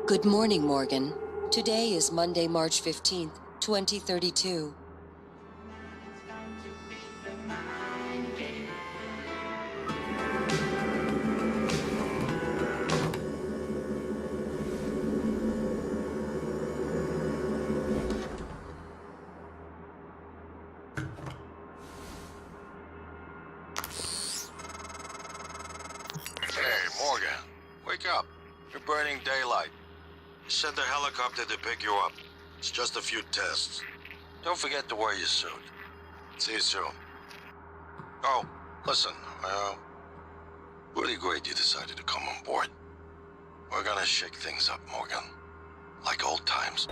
Good morning, Morgan. Today is Monday, March 15th, 2032. Hey, Morgan. Wake up. You're burning daylight. Send a helicopter to pick you up. It's just a few tests. Don't forget to wear your suit. See you soon. Oh, listen, really great you decided to come on board. We're gonna shake things up, Morgan. Like old times.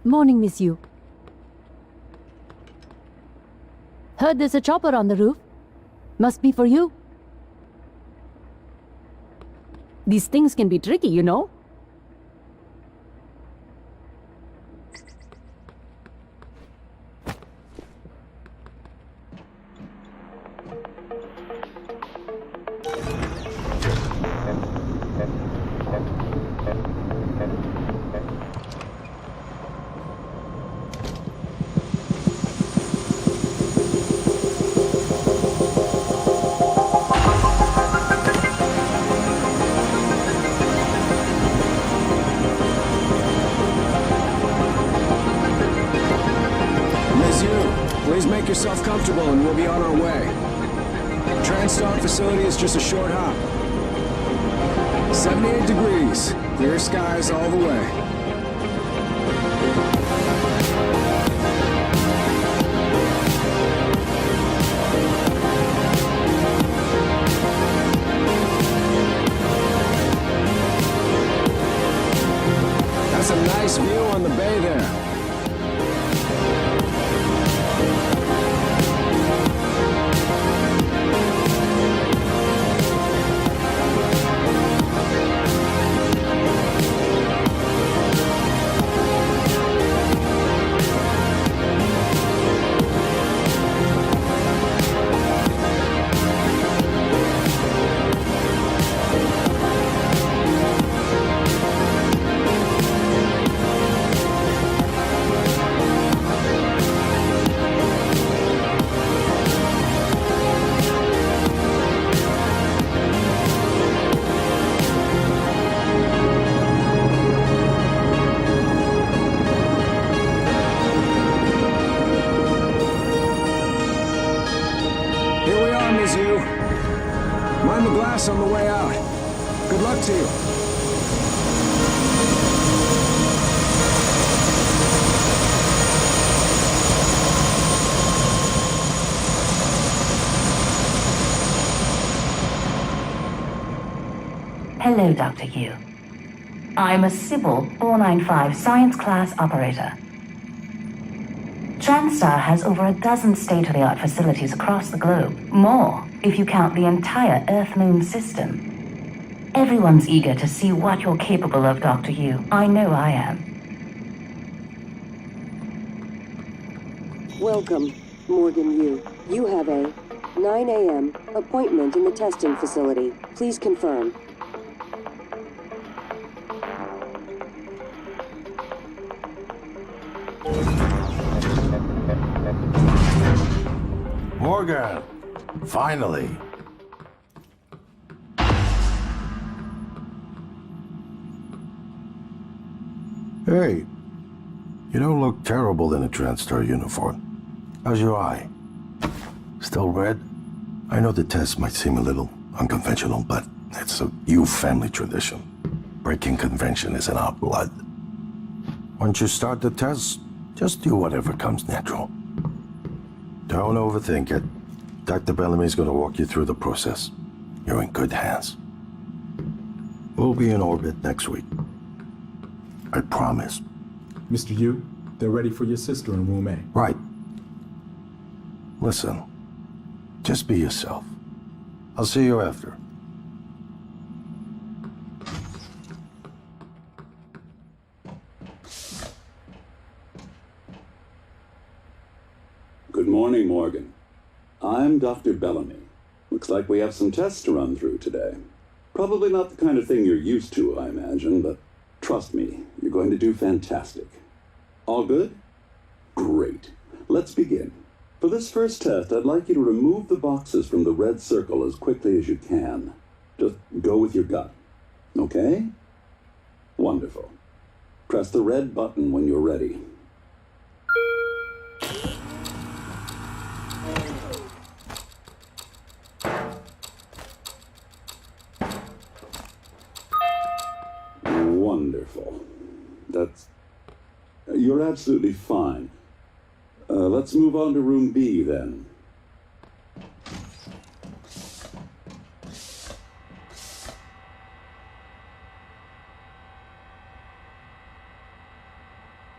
Morning, Miss Yu. Heard there's a chopper on the roof. Must be for you. These things can be tricky, you know. Please make yourself comfortable and we'll be on our way. TranStar facility is just a short hop. 78 degrees, clear skies all the way. That's a nice view on the bay there. Mind the glass on the way out. Good luck to you. Hello, Dr. Yu. I'm a Sybil 495 science class operator. TranStar has over a dozen state-of-the-art facilities across the globe. More, if you count the entire Earth-Moon system. Everyone's eager to see what you're capable of, Dr. Yu. I know I am. Welcome, Morgan Yu. You have a 9 a.m. appointment in the testing facility. Please confirm. Morgan! Finally! Hey, you don't look terrible in a TranStar uniform. How's your eye? Still red? I know the test might seem a little unconventional, but it's a Yu family tradition. Breaking convention is in our blood. Once you start the test, just do whatever comes natural. Don't overthink it. Dr. Bellamy's gonna walk you through the process. You're in good hands. We'll be in orbit next week. I promise. Mr. Yu, they're ready for your sister in room A. Right. Listen, just be yourself. I'll see you after. Good morning, Morgan. I'm Dr. Bellamy. Looks like we have some tests to run through today. Probably not the kind of thing you're used to, I imagine, but trust me, you're going to do fantastic. All good? Great. Let's begin. For this first test, I'd like you to remove the boxes from the red circle as quickly as you can. Just go with your gut. Okay? Wonderful. Press the red button when you're ready. Wonderful. You're absolutely fine. Let's move on to room B then.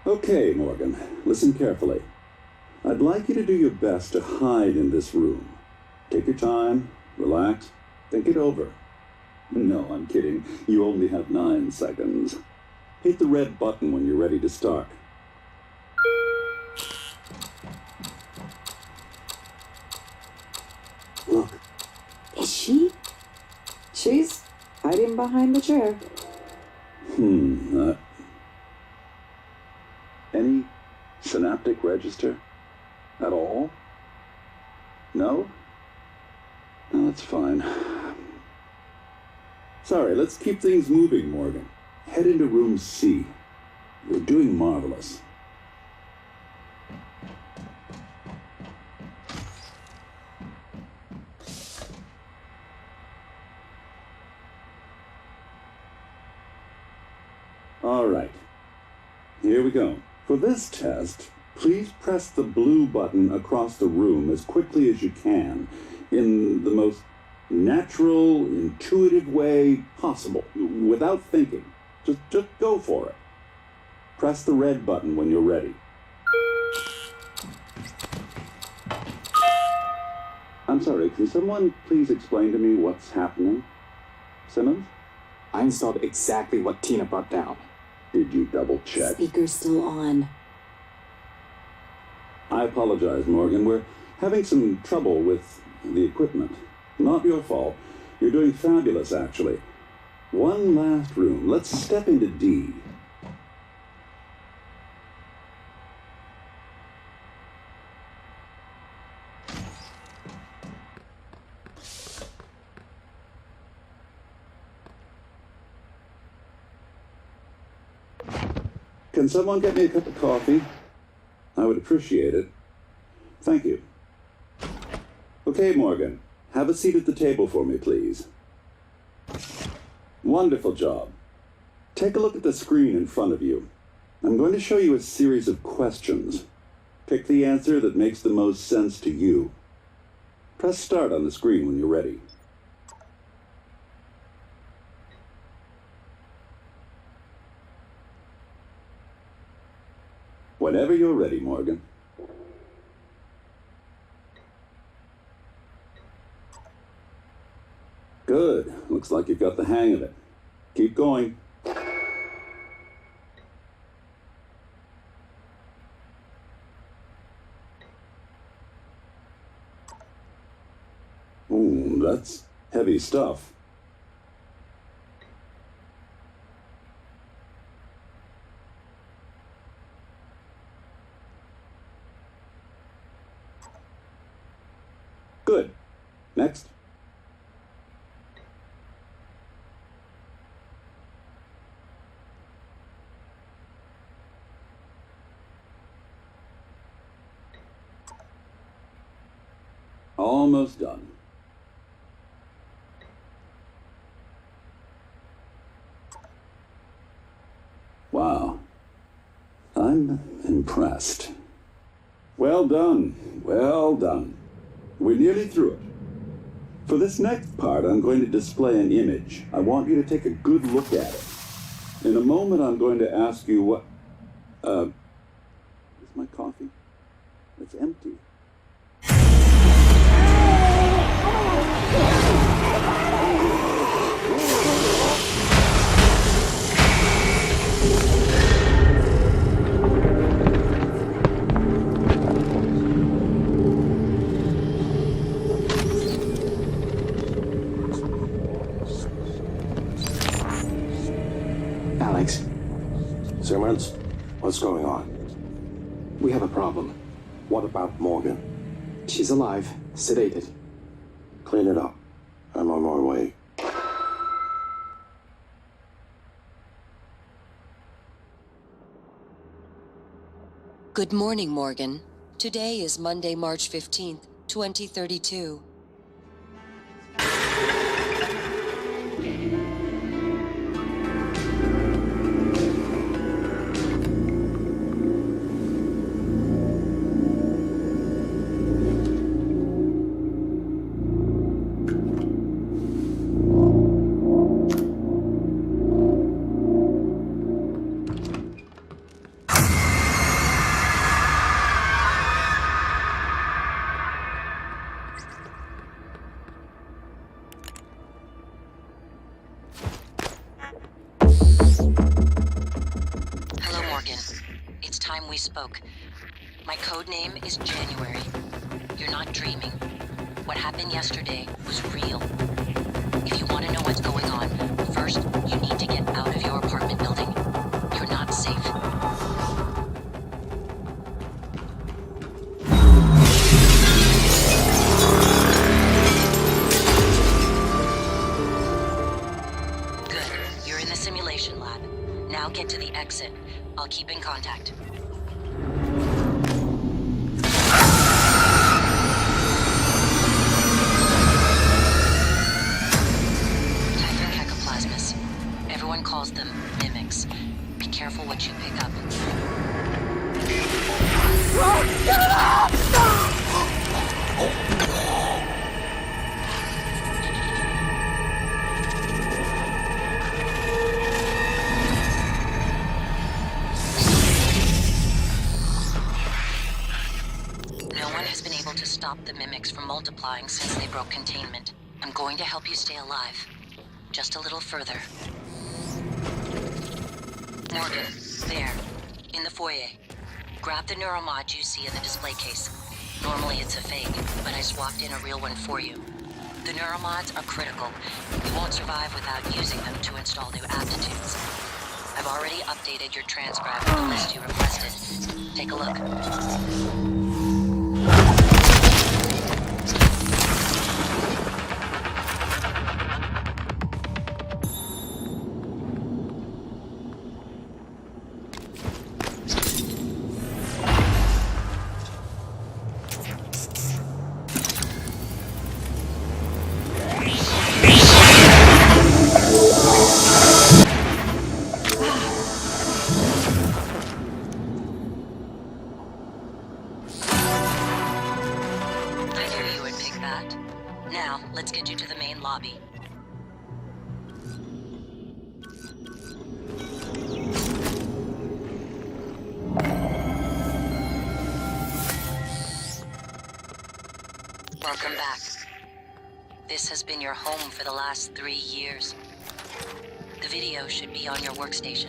Okay, Morgan, listen carefully. I'd like you to do your best to hide in this room. Take your time, relax, think it over. No, I'm kidding. You only have 9 seconds. Hit the red button when you're ready to start. Look. Is she? She's hiding behind the chair. Any synaptic register? At all? No? No, that's fine. Sorry, let's keep things moving, Morgan. Head into room C. You're doing marvelous. All right. Here we go. For this test, please press the blue button across the room as quickly as you can in the most natural, intuitive way possible, without thinking. Just go for it. Press the red button when you're ready. I'm sorry, can someone please explain to me what's happening? Simmons? I installed exactly what Tina brought down. Did you double check? Speaker's still on. I apologize, Morgan. We're having some trouble with the equipment. Not your fault. You're doing fabulous, actually. One last room. Let's step into D. Can someone get me a cup of coffee? I would appreciate it. Thank you. Okay, Morgan. Have a seat at the table for me, please. Wonderful job. Take a look at the screen in front of you. I'm going to show you a series of questions. Pick the answer that makes the most sense to you. Press start on the screen when you're ready. Whenever you're ready, Morgan. Good. Looks like you've got the hang of it. Keep going. Ooh, that's heavy stuff. Good. Next. Almost done. Wow. I'm impressed. Well done. Well done. We're nearly through it. For this next part, I'm going to display an image. I want you to take a good look at it. In a moment, I'm going to ask you what... Is my coffee? It's empty. Simmons, what's going on? We have a problem. What about Morgan? She's alive, sedated. Clean it up. I'm on my way. Good morning, Morgan. Today is Monday, March 15th, 2032. We spoke. My code name is January. You're not dreaming. What happened yesterday was real. If you want to know what's going on, first, you need to get out of your apartment building. You're not safe. Good. You're in the simulation lab. Now get to the exit. I'll keep in contact. Everyone calls them mimics. Be careful what you pick up. No one has been able to stop the mimics from multiplying since they broke containment. I'm going to help you stay alive. Just a little further. Morgan, there, in the foyer. Grab the neuromod you see in the display case. Normally it's a fake, but I swapped in a real one for you. The neuromods are critical. You won't survive without using them to install new aptitudes. I've already updated your transcribe with the list you requested. Take a look. Now, let's get you to the main lobby. Welcome back. This has been your home for the last 3 years. The video should be on your workstation.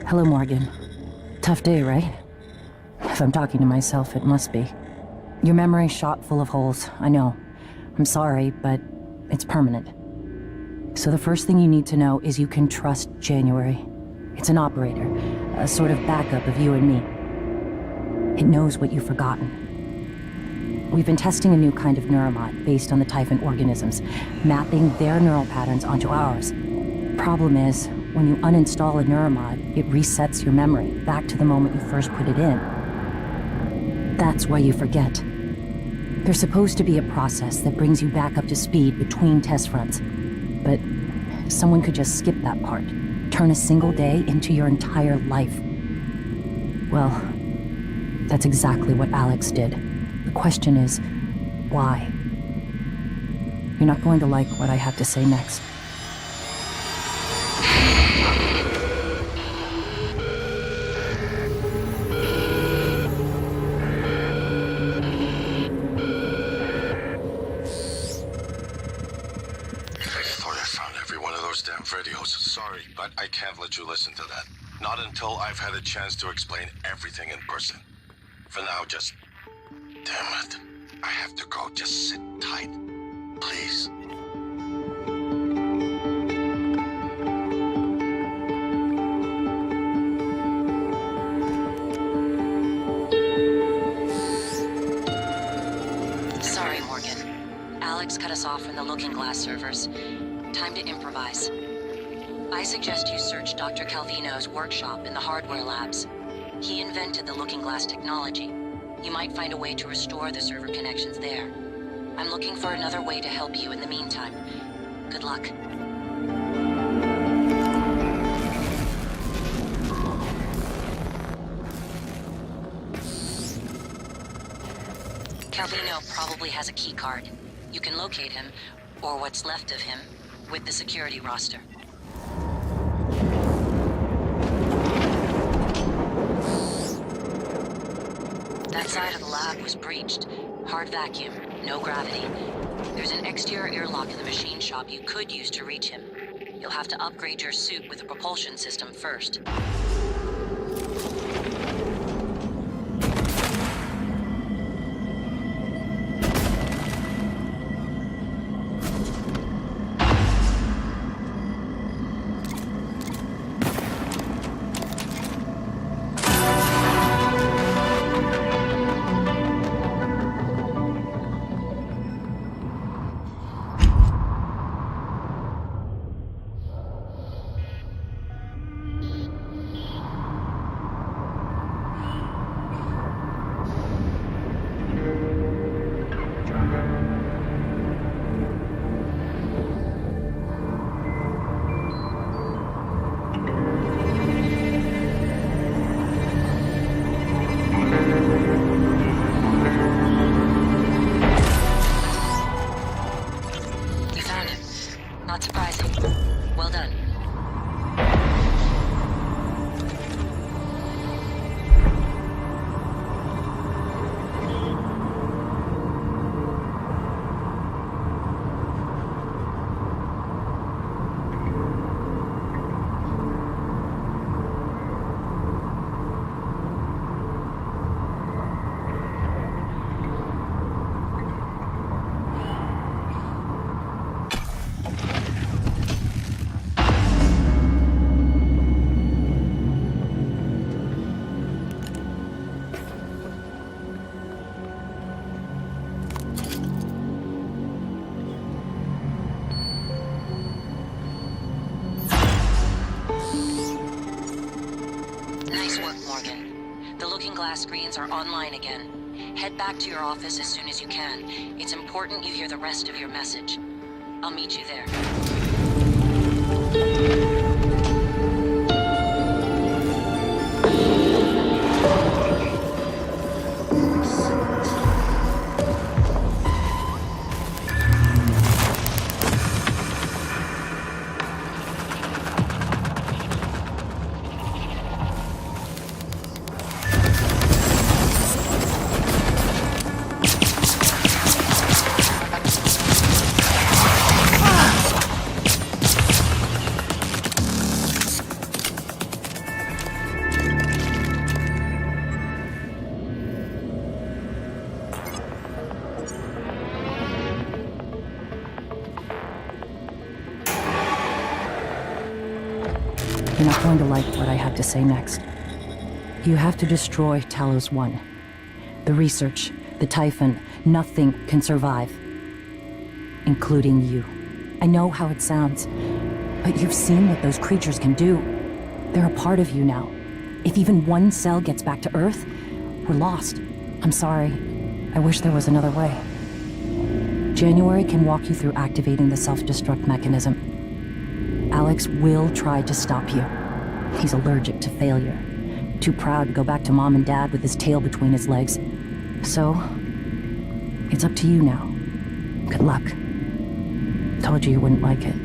Hello, Morgan. Tough day, right? If I'm talking to myself, it must be. Your memory's shot full of holes, I know. I'm sorry, but it's permanent. So the first thing you need to know is you can trust January. It's an operator, a sort of backup of you and me. It knows what you've forgotten. We've been testing a new kind of neuromod based on the Typhon organisms, mapping their neural patterns onto ours. Problem is, when you uninstall a neuromod, it resets your memory back to the moment you first put it in. That's why you forget. There's supposed to be a process that brings you back up to speed between test runs. But someone could just skip that part, turn a single day into your entire life. Well, that's exactly what Alex did. The question is, why? You're not going to like what I have to say next. Sorry, but I can't let you listen to that. Not until I've had a chance to explain everything in person. For now, just Damn it. I have to go. Just sit tight. Please. Sorry, Morgan. Alex cut us off from the Looking Glass servers. Time to improvise. I suggest you search Dr. Calvino's workshop in the hardware labs. He invented the Looking Glass technology. You might find a way to restore the server connections there. I'm looking for another way to help you in the meantime. Good luck. Calvino probably has a key card. You can locate him, or what's left of him, with the security roster. That side of the lab was breached. Hard vacuum, no gravity. There's an exterior airlock in the machine shop you could use to reach him. You'll have to upgrade your suit with a propulsion system first. Not surprising. Well done. Nice work, Morgan. The Looking Glass screens are online again. Head back to your office as soon as you can. It's important you hear the rest of your message. I'll meet you there. You're not going to like what I have to say next. You have to destroy Talos 1. The research, the Typhon, nothing can survive. Including you. I know how it sounds, but you've seen what those creatures can do. They're a part of you now. If even one cell gets back to Earth, we're lost. I'm sorry. I wish there was another way. January can walk you through activating the self-destruct mechanism. Alex will try to stop you. He's allergic to failure. Too proud to go back to Mom and Dad with his tail between his legs. So, it's up to you now. Good luck. Told you wouldn't like it.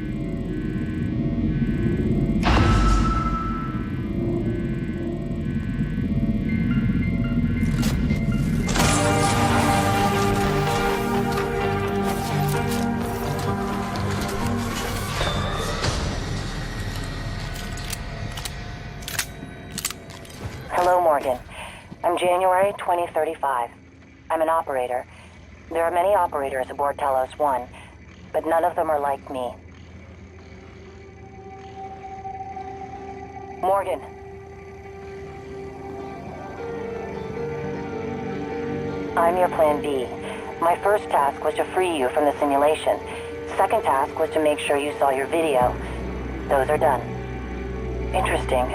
Hello, Morgan. I'm January 2035. I'm an operator. There are many operators aboard Talos 1, but none of them are like me. Morgan. I'm your plan B. My first task was to free you from the simulation. Second task was to make sure you saw your video. Those are done. Interesting.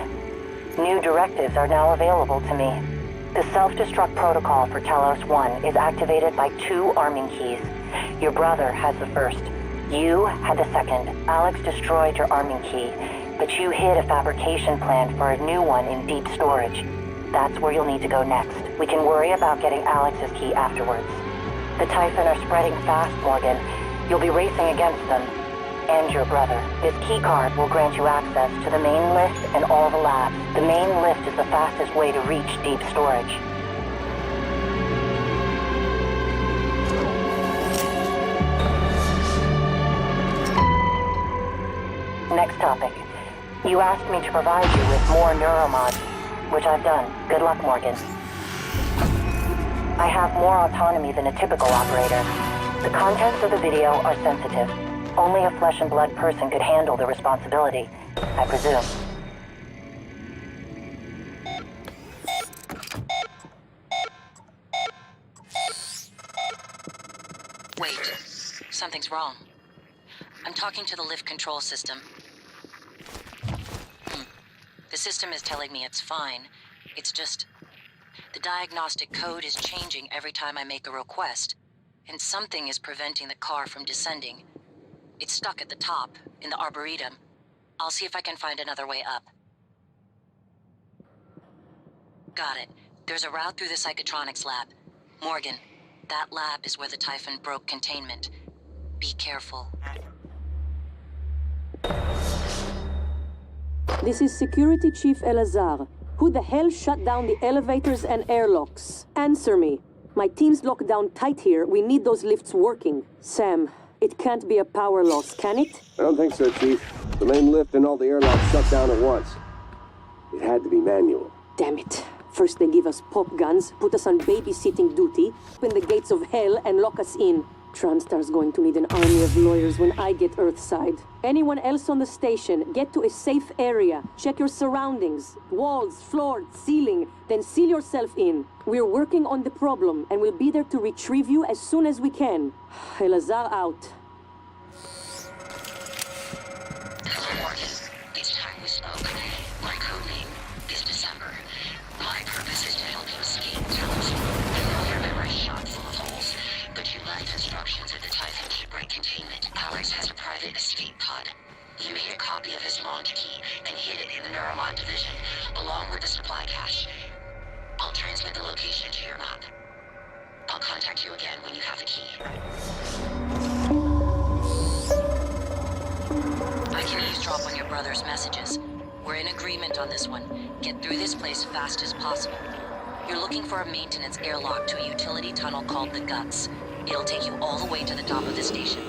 New directives are now available to me. The self-destruct protocol for Talos 1 is activated by 2 arming keys. Your brother has the first. You had the second. Alex destroyed your arming key, but you hid a fabrication plan for a new one in deep storage. That's where you'll need to go next. We can worry about getting Alex's key afterwards. The Typhon are spreading fast, Morgan. You'll be racing against them. And your brother. This key card will grant you access to the main lift and all the labs. The main lift is the fastest way to reach deep storage. Next topic. You asked me to provide you with more neuromods, which I've done. Good luck, Morgan. I have more autonomy than a typical operator. The contents of the video are sensitive. Only a flesh and blood person could handle the responsibility, I presume. Wait, something's wrong. I'm talking to the lift control system. The system is telling me it's fine. It's just... the diagnostic code is changing every time I make a request, and something is preventing the car from descending. It's stuck at the top, in the Arboretum. I'll see if I can find another way up. Got it. There's a route through the Psychotronics lab. Morgan, that lab is where the Typhon broke containment. Be careful. This is Security Chief Elazar. Who the hell shut down the elevators and airlocks? Answer me. My team's locked down tight here. We need those lifts working. Sam, it can't be a power loss, can it? I don't think so, Chief. The main lift and all the airlocks shut down at once. It had to be manual. Damn it. First they give us pop guns, put us on babysitting duty, open the gates of hell and lock us in. TranStar's going to need an army of lawyers when I get Earthside. Anyone else on the station, get to a safe area. Check your surroundings. Walls, floor, ceiling. Then seal yourself in. We're working on the problem, and we'll be there to retrieve you as soon as we can. Elazar out. Morgan, it's time we spoke. My code name is December. My purpose is to help you escape Talos. I know your memory's shot full of holes, but you left instructions at the Typhon to break containment. Alex has a private escape pod. You made a copy of his launch key and hid it in the Neuromod division, along with the supply cache. I'll transmit the location to your map. I'll contact you again when you have the key. I can eavesdrop on your brother's messages. We're in agreement on this one. Get through this place fast as possible. You're looking for a maintenance airlock to a utility tunnel called the Guts. It'll take you all the way to the top of the station.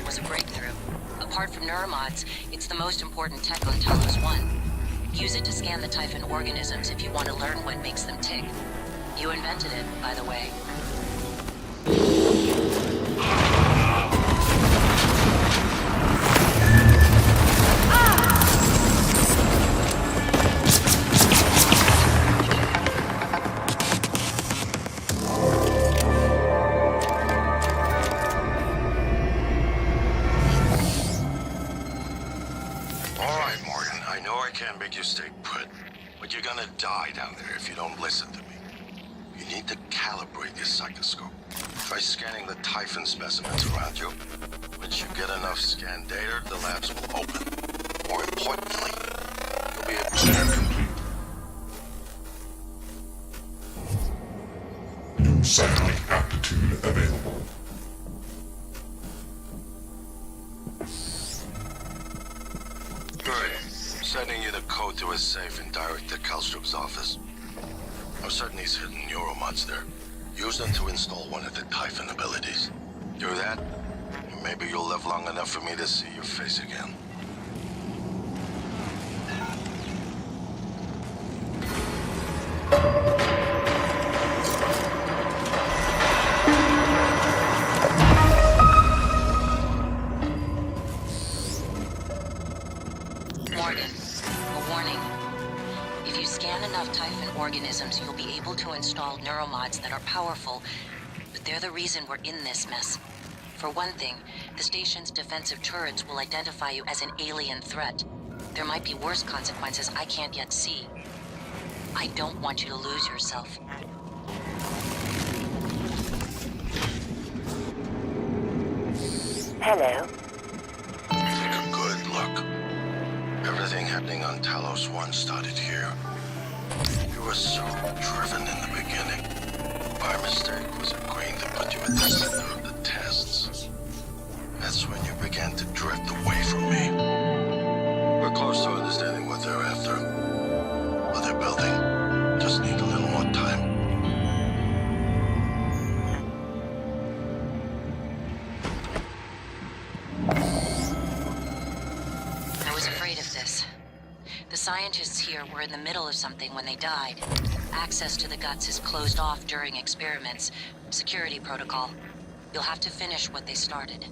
Was a breakthrough. Apart from neuromods, it's the most important tech on Talos 1. Use it to scan the Typhon organisms if you want to learn what makes them tick. You invented it, by the way. All right, Morgan, I know I can't make you stay put, but you're gonna die down there if you don't listen to me. You need to calibrate your psychoscope. Try scanning the Typhon specimens around you. Once you get enough scan data, the labs will open. More importantly, you'll be able to scan complete. New satellite aptitude available. Good. Sending you the code to a safe in Director Kallstrup's office. I'm certain he's hidden neuromods there. Use them to install one of the Typhon abilities. Do that, and maybe you'll live long enough for me to see your face again. Morgan, a warning. If you scan enough Typhon organisms, you'll be able to install neuromods that are powerful, but they're the reason we're in this mess. For one thing, the station's defensive turrets will identify you as an alien threat. There might be worse consequences I can't yet see. I don't want you to lose yourself. Hello? Take a good look. Everything happening on Talos 1 started here. You were so driven in the beginning. My mistake was agreeing to put you at the center of the tests. That's when you began to drift away from me. We're close to understanding what they're after. What they're building. Just need a little more time. I was afraid of this. The scientists here were in the middle of something when they died. Access to the guts is closed off during experiments. Security protocol. You'll have to finish what they started.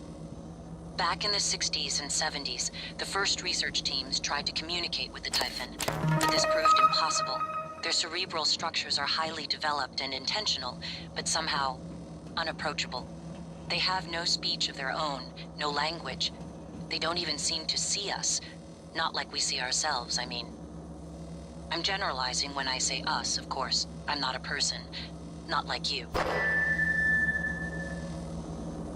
Back in the 60s and 70s, the first research teams tried to communicate with the Typhon, but this proved impossible. Their cerebral structures are highly developed and intentional, but somehow unapproachable. They have no speech of their own, no language. They don't even seem to see us. Not like we see ourselves, I mean. I'm generalizing when I say us, of course. I'm not a person. Not like you.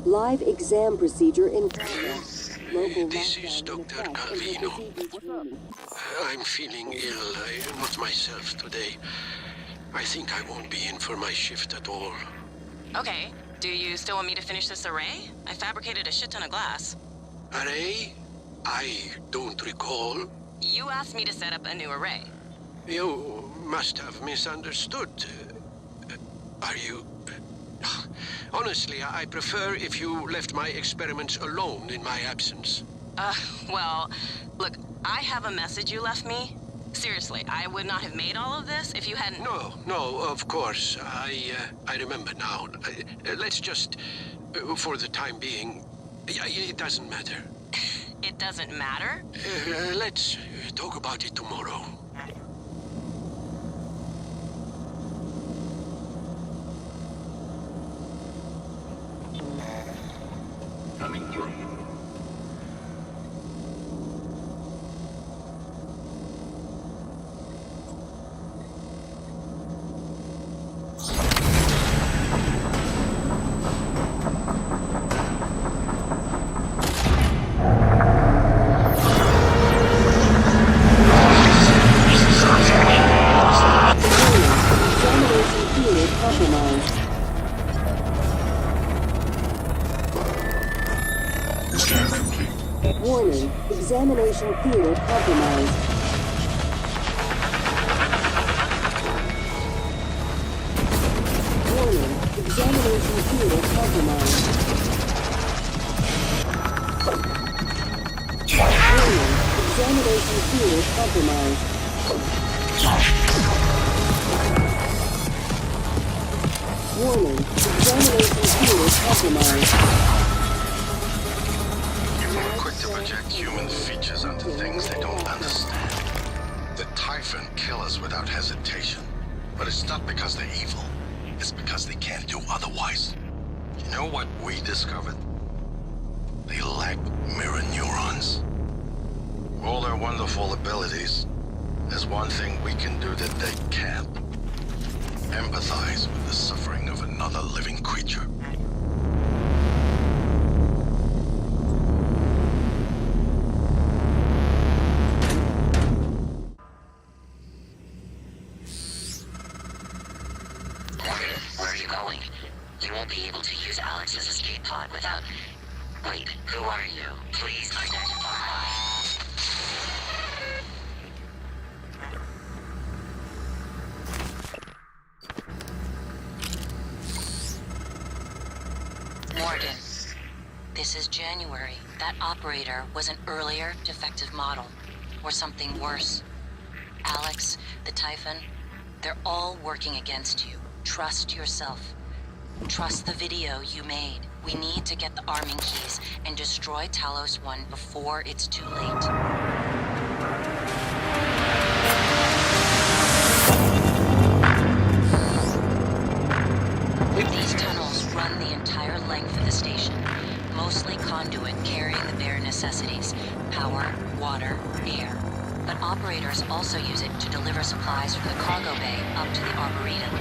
Live exam procedure in progress. This is Dr. Calvino. I'm feeling ill. I'm not myself today. I think I won't be in for my shift at all. Okay. Do you still want me to finish this array? I fabricated a shit ton of glass. Array? I don't recall. You asked me to set up a new array. You must have misunderstood. Are you... Honestly, I prefer if you left my experiments alone in my absence. Well, look, I have a message you left me. Seriously, I would not have made all of this if you hadn't... No, of course. I remember now. Let's just, for the time being, it doesn't matter. It doesn't matter? Let's talk about it tomorrow. Coming through. Warning, examination theater compromised. Warning, examination theater compromised. Warning, examination theater compromised. Warning, examination theater compromised. Quick to project human features onto things they don't understand. The Typhon kill us without hesitation. But it's not because they're evil. It's because they can't do otherwise. You know what we discovered? They lack mirror neurons. All their wonderful abilities, there's one thing we can do that they can't. Empathize with the suffering of another living creature. Where are you going? You won't be able to use Alex's escape pod without... Wait, who are you? Please identify. This is January. That operator was an earlier defective model. Or something worse. Alex, the Typhon, they're all working against you. Trust yourself. Trust the video you made. We need to get the arming keys and destroy Talos 1 before it's too late. These tunnels run the entire length of the station. Mostly conduit carrying the bare necessities. Power, water, air. But operators also use it to deliver supplies from the cargo bay up to the Arboretum.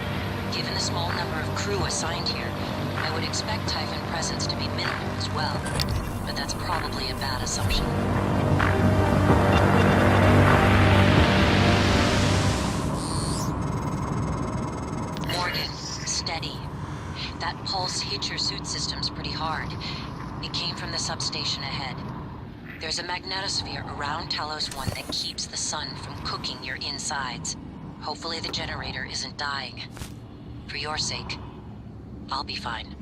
Given the small number of crew assigned here, I would expect Typhon presence to be minimal as well. But that's probably a bad assumption. Morgan, steady. That pulse hit your suit systems pretty hard. It came from the substation ahead. There's a magnetosphere around Talos 1 that keeps the sun from cooking your insides. Hopefully the generator isn't dying. For your sake, I'll be fine.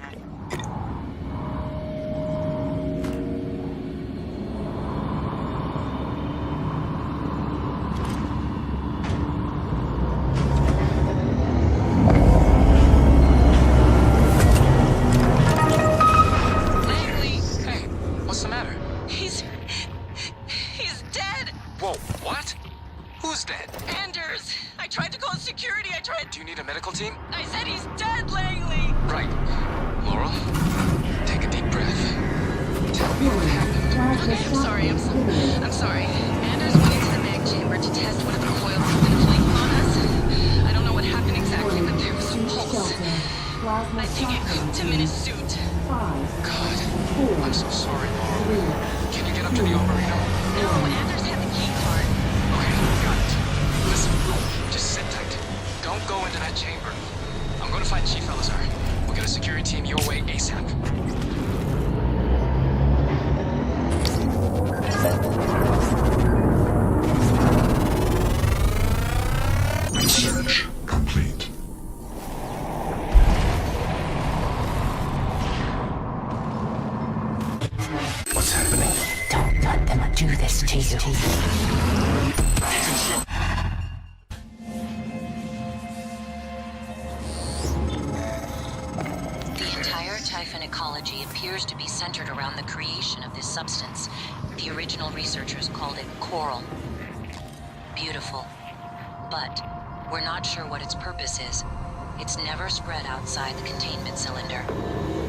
It's never spread outside the containment cylinder.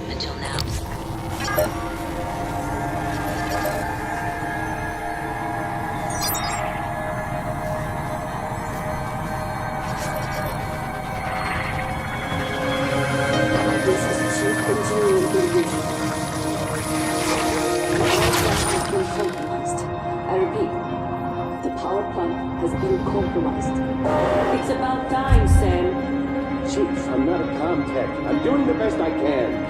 Until now. This is Chief Engineering Division. The power plant has been compromised. I repeat, the power plant has been compromised. It's about time, Sam. Chief, I'm not a comm tech. I'm doing the best I can.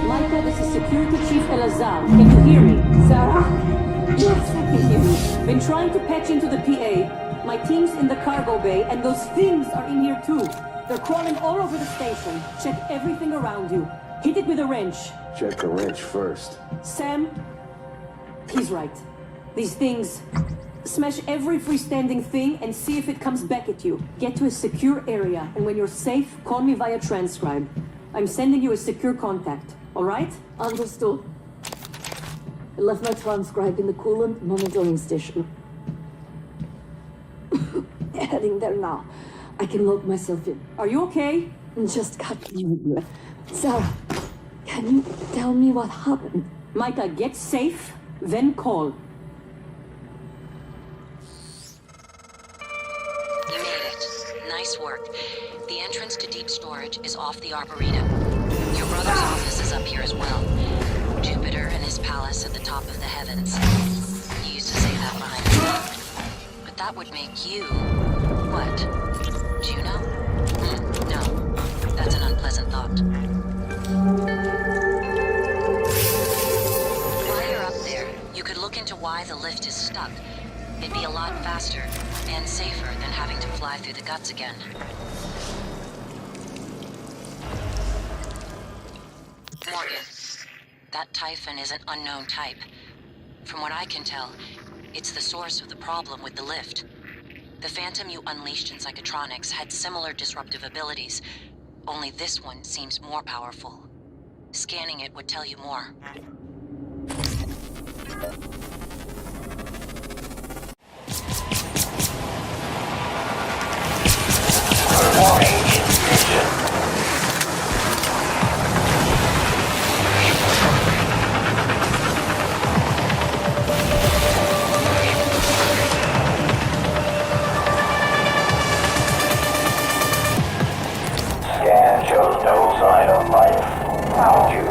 Micah, this is Security Chief Elazar. Can you hear me? Sarah? Yes, I can hear you. Been trying to patch into the PA. My team's in the cargo bay, and those things are in here too. They're crawling all over the station. Check everything around you. Hit it with a wrench. Check the wrench first. Sam, he's right. These things... Smash every freestanding thing and see if it comes back at you. Get to a secure area, and when you're safe, call me via transcribe. I'm sending you a secure contact, all right? Understood. I left my transcribe in the coolant monitoring station. Heading there now. I can lock myself in. Are you okay? Just got you. Sarah, can you tell me what happened? Micah, get safe, then call. Nice work. The entrance to deep storage is off the Arboretum. Your brother's office is up here as well. Jupiter and his palace at the top of the heavens. You used to say that behind his back. But that would make you... what? Juno? No. That's an unpleasant thought. While you're up there, you could look into why the lift is stuck. It'd be a lot faster and safer than having to fly through the guts again. Morgan, That Typhon is an unknown type. From what I can tell, it's the source of the problem with the lift. The Phantom you unleashed in Psychotronics had similar disruptive abilities, only this one seems more powerful. Scanning it would tell you more. Scan shows no sign of life. Found you.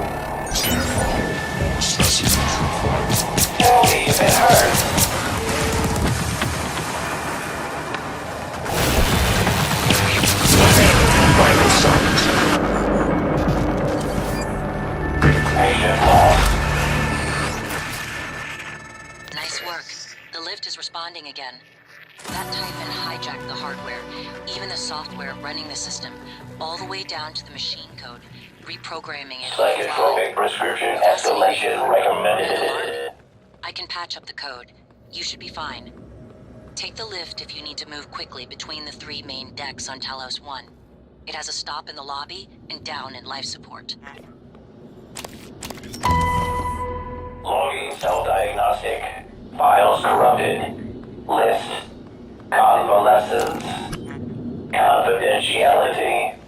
Tell me you've been hurt. Patient lost. Nice work. The lift is responding again. That Typhon hijacked the hardware, even the software running the system, all the way down to the machine code, reprogramming it. Psychotropic prescription escalation recommended. I can patch up the code. You should be fine. Take the lift if you need to move quickly between the 3 main decks on Talos 1. It has a stop in the lobby and down in life support. Logging cell diagnostic. Files corrupted. List. Convalescence. Confidentiality.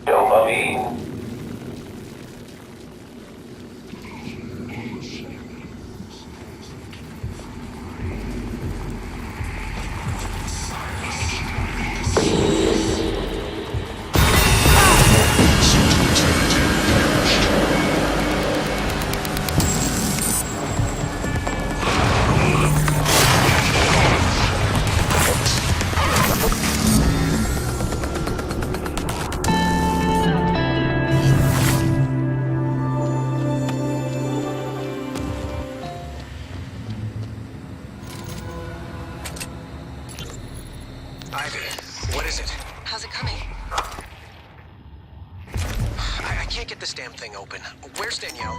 Dopamine. Ivy, what is it? How's it coming? I can't get this damn thing open. Where's Danielle?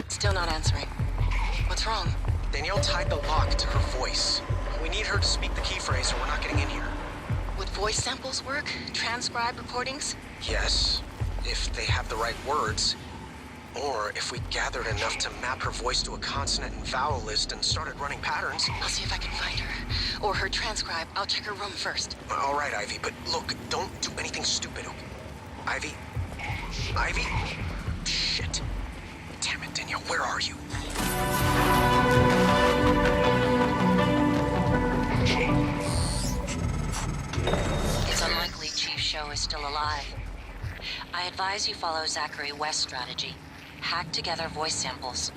Still not answering. What's wrong? Danielle tied the lock to her voice. We need her to speak the key phrase or we're not getting in here. Would voice samples work? Transcribe recordings? Yes, if they have the right words. Or if we gathered enough to map her voice to a consonant and vowel list and started running patterns. I'll see if I can find her. Or her transcribe. I'll check her room first. All right, Ivy, but look, don't do anything stupid. Ivy? Ivy? Shit. Damn it, Danielle, where are you? It's unlikely Chief Show is still alive. I advise you follow Zachary West's strategy. Hack together voice samples.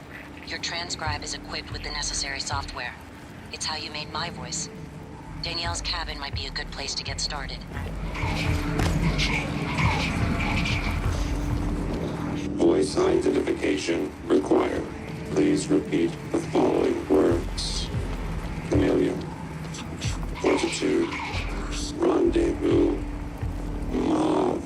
Your transcribe is equipped with the necessary software. It's how you made my voice. Danielle's cabin might be a good place to get started. Voice identification required. Please repeat the following words. Chameleon. Fortitude. Rendezvous. Mauve.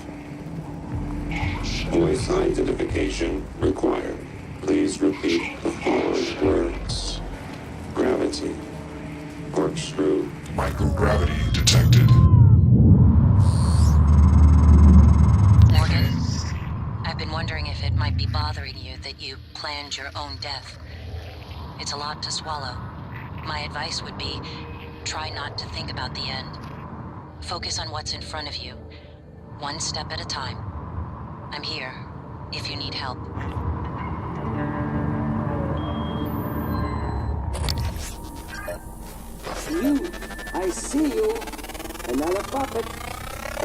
Voice identification required. Please repeat the following words. Gravity. Corkscrew. Microgravity detected. Morgan, I've been wondering if it might be bothering you that you planned your own death. It's a lot to swallow. My advice would be, try not to think about the end. Focus on what's in front of you, one step at a time. I'm here, if you need help. You, I see you. Another puppet.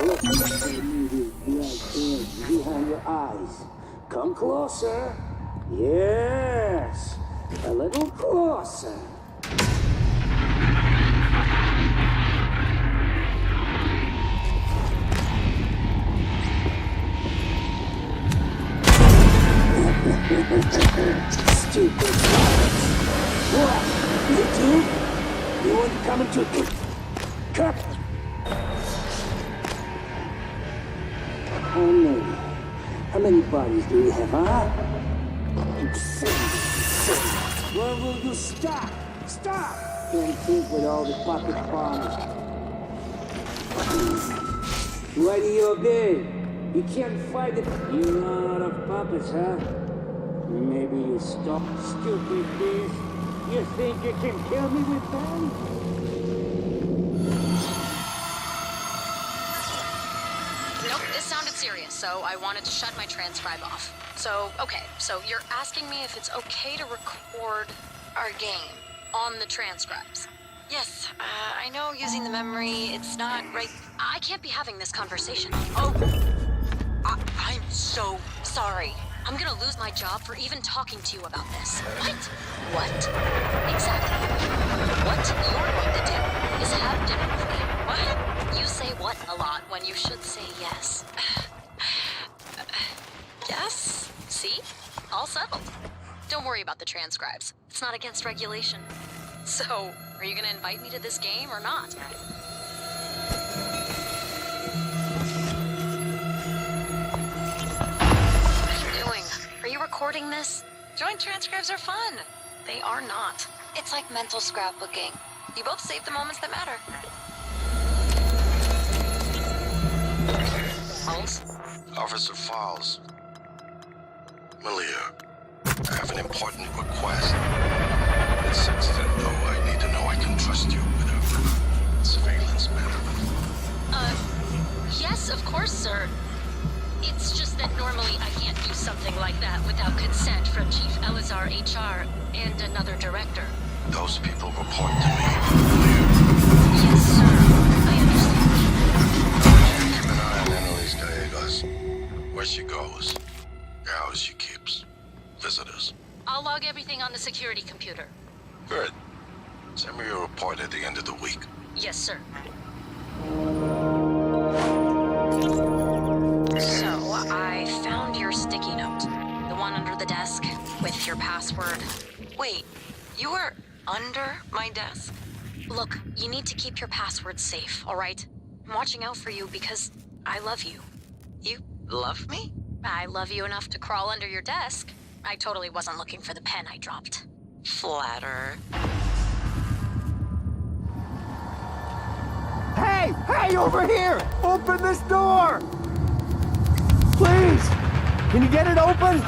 Look at the black edge behind your eyes. Come closer. Yes, a little closer. Stupid puppets. What? You too? You wouldn't come into it. Come. Honey, How many bodies do we have, huh? Where will you stop? Stop! Can't think with all the pocket bombs. What are you there? You can't fight it. You run out of puppets, huh? Maybe you stop. Stupid beast. You think you can kill me with them? Nope, this sounded serious, so I wanted to shut my transcribe off. So, okay, so you're asking me if it's okay to record our game on the transcribes. Yes, I know using the memory, it's not right. I can't be having this conversation. Oh, I'm so sorry. I'm gonna lose my job for even talking to you about this. What? What? Exactly. What you're going to do is have dinner with me. What? You say what a lot when you should say yes. Yes? See? All settled. Don't worry about the transcribes. It's not against regulation. So, are you gonna invite me to this game or not? What are you doing? Are you recording this? Joint transcribes are fun. They are not. It's like mental scrapbooking. You both save the moments that matter. Holmes? Officer Falls. Malia, I have an important request. It's extent, though. I need to know I can trust you with a surveillance matter. Yes, of course, sir. It's just that normally I can't do something like that without consent from Chief Elazar HR and another director. Those people report to me. Yes, sir. I understand. Keep an eye on Annalise Gallegos. Where she goes, the hours she keeps, visitors. I'll log everything on the security computer. Good. Send me a report at the end of the week. Yes, sir. So, I found your sticky note. The one under the desk with your password. Wait, you were under my desk? Look, you need to keep your password safe, all right? I'm watching out for you because I love you. You love me? I love you enough to crawl under your desk. I totally wasn't looking for the pen I dropped. Flatter. Hey! Hey, over here! Open this door! Please! Can you get it open?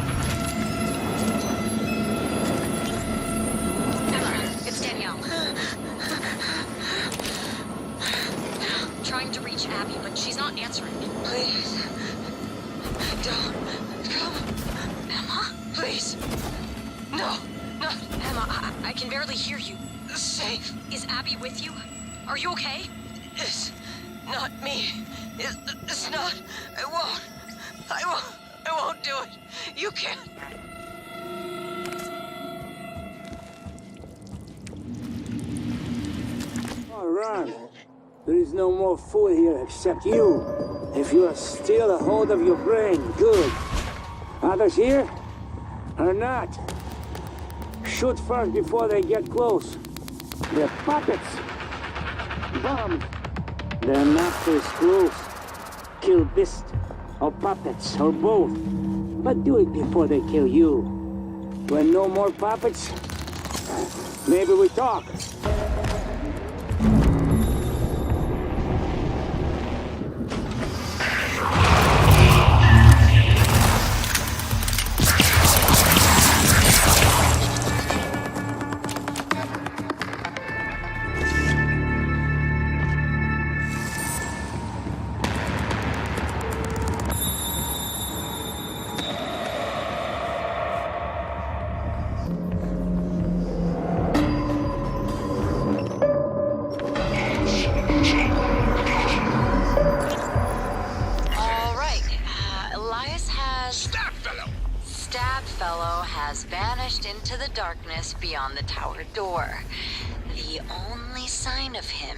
Emma, it's Danielle. Trying to reach Abby, but she's not answering. Please. Don't come. Emma? Please. No. No. Emma, I can barely hear you. Safe. Is Abby with you? Are you okay? It's not me. It's not. I won't do it. You can't. Oh, run. There is no more fool here except you. If you are still a hold of your brain, good. Others here? Or not? Shoot first before they get close. They're puppets. Bombs. Their master's close. Kill beast, or puppets, or both. But do it before they kill you. When no more puppets, maybe we talk. Into the darkness beyond the tower door. The only sign of him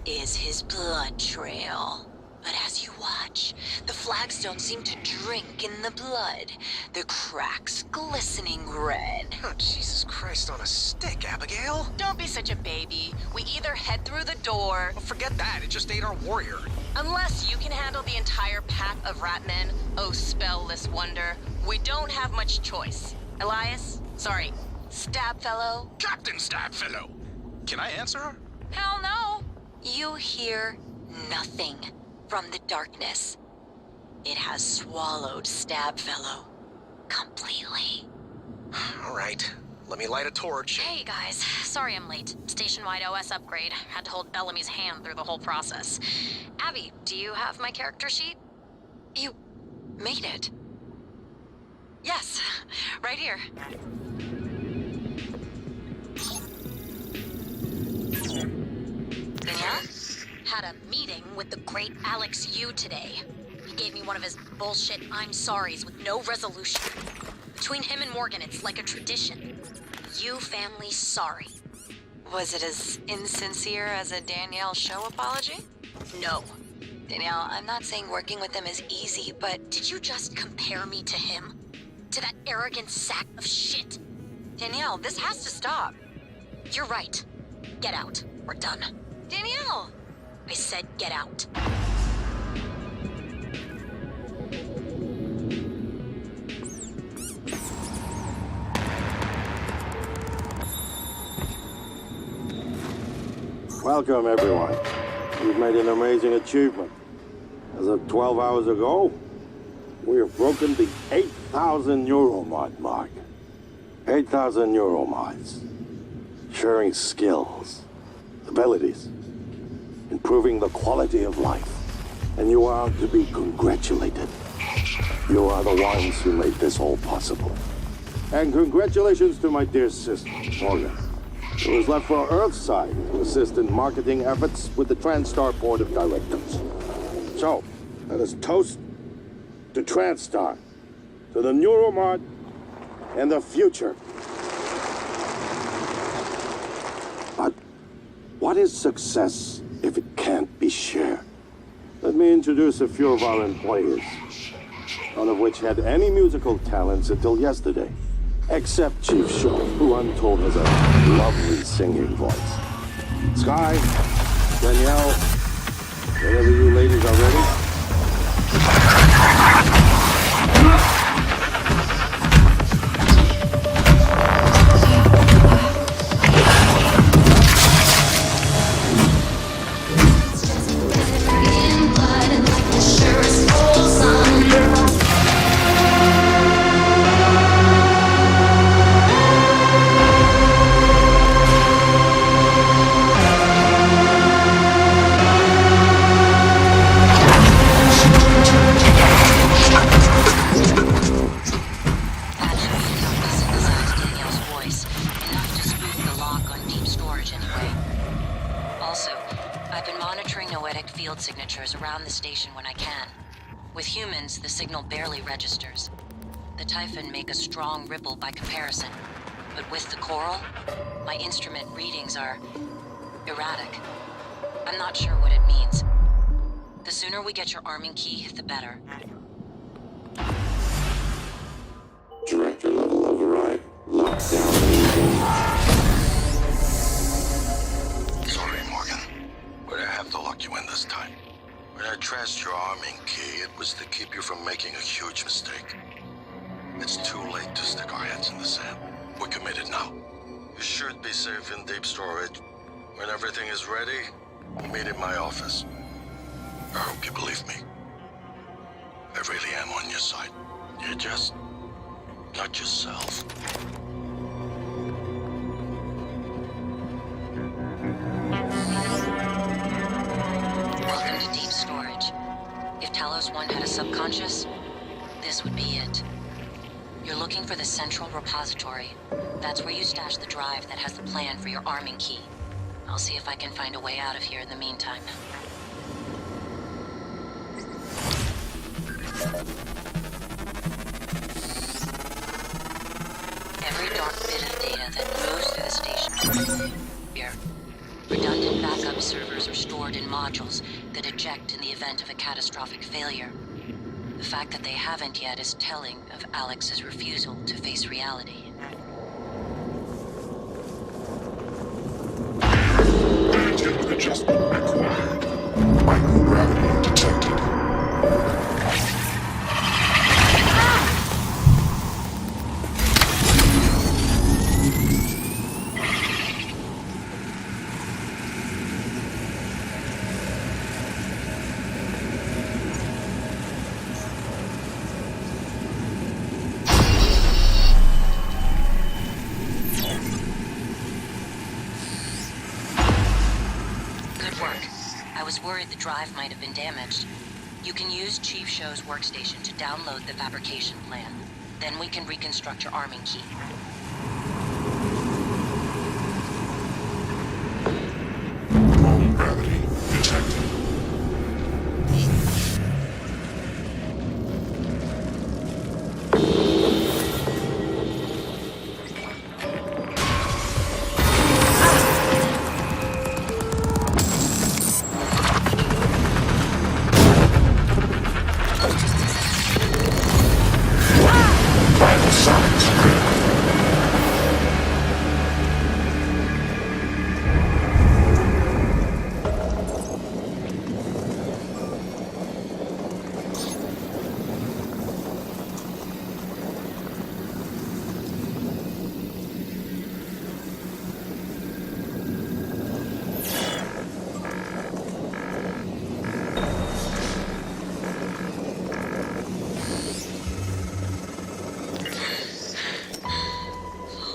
is his blood trail. But as you watch, the flagstones seem to drink in the blood, the cracks glistening red. Oh, Jesus Christ on a stick, Abigail. Don't be such a baby. We either head through the door... Well, forget that. It just ate our warrior. Unless you can handle the entire pack of rat men, oh spellless wonder, we don't have much choice. Elias? Sorry, Stabfellow? Captain Stabfellow! Can I answer her? Hell no! You hear nothing from the darkness. It has swallowed Stabfellow completely. All right, let me light a torch. Hey guys, sorry I'm late. Station-wide OS upgrade. Had to hold Bellamy's hand through the whole process. Abby, do you have my character sheet? You made it. Yes, right here. Yeah? Had a meeting with the great Alex Yu today. He gave me one of his bullshit I'm sorries with no resolution. Between him and Morgan, it's like a tradition. You family sorry. Was it as insincere as a Danielle show apology? No. Danielle, I'm not saying working with him is easy, but... Did you just compare me to him? To that arrogant sack of shit? Danielle, this has to stop. You're right. Get out. We're done. Danielle! I said get out. Welcome, everyone. You've made an amazing achievement. As of 12 hours ago, we have broken the 8,000 Euromod mark. 8,000 Euromods. Sharing skills, abilities, improving the quality of life. And you are to be congratulated. You are the ones who made this all possible. And congratulations to my dear sister, Morgan, who is left for Earthside to assist in marketing efforts with the TranStar Board of Directors. So, let us toast to TranStar, to the Neuromod, and the future. But what is success if it can't be shared? Let me introduce a few of our employees, none of which had any musical talents until yesterday, except Chief Shaw, who I'm told has a lovely singing voice. Sky, Danielle, whenever you ladies are ready. Signatures around the station when I can. With humans, the signal barely registers. The Typhon make a strong ripple by comparison. But with the coral, my instrument readings are erratic. I'm not sure what it means. The sooner we get your arming key, the better. Director level override. Lockdown engaged. Sorry, Morgan. But I have to lock you in this time. When I traced your arming key, it was to keep you from making a huge mistake. It's too late to stick our heads in the sand. We're committed now. You should be safe in deep storage. When everything is ready, we'll meet in my office. I hope you believe me. I really am on your side. You're just not yourself. Welcome to deep storage. If Talos 1 had a subconscious, this would be it. You're looking for the central repository. That's where you stash the drive that has the plan for your arming key. I'll see if I can find a way out of here in the meantime. Every dark bit of data that moves through the station here. Redundant backup servers are stored in modules that eject in the event of a catastrophic failure. The fact that they haven't yet is telling of Alex's refusal to face reality. Agent adjustment required. Microgravity should work. I was worried the drive might have been damaged. You can use Chief Show's workstation to download the fabrication plan. Then we can reconstruct your arming key. Wrong gravity detected.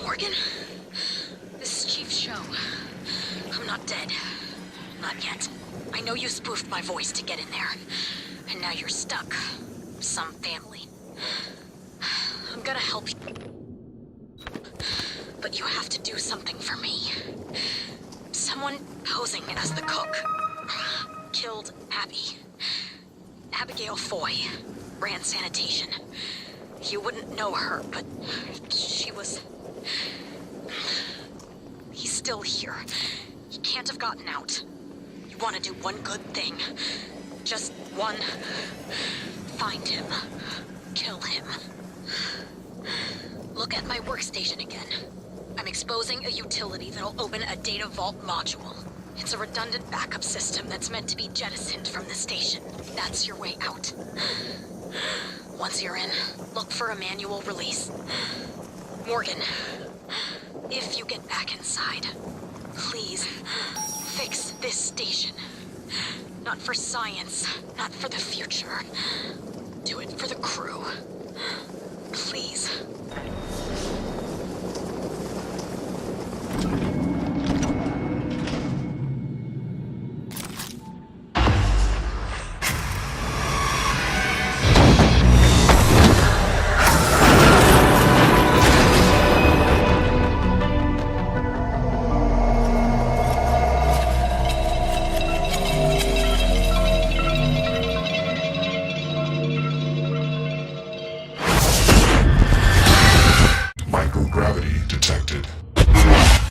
Morgan, this is Chief Show. I'm not dead. Not yet. I know you spoofed my voice to get in there. And now you're stuck. Some family. I'm gonna help you. But you have to do something for me. Someone posing as the cook killed Abby. Abigail Foy ran sanitation. You wouldn't know her, but she was... He's still here. He can't have gotten out. You want to do one good thing. Just one. Find him. Kill him. Look at my workstation again. I'm exposing a utility that'll open a data vault module. It's a redundant backup system that's meant to be jettisoned from the station. That's your way out. Once you're in, look for a manual release. Morgan, if you get back inside, please fix this station. Not for science, not for the future. Do it for the crew. Please. Microgravity detected.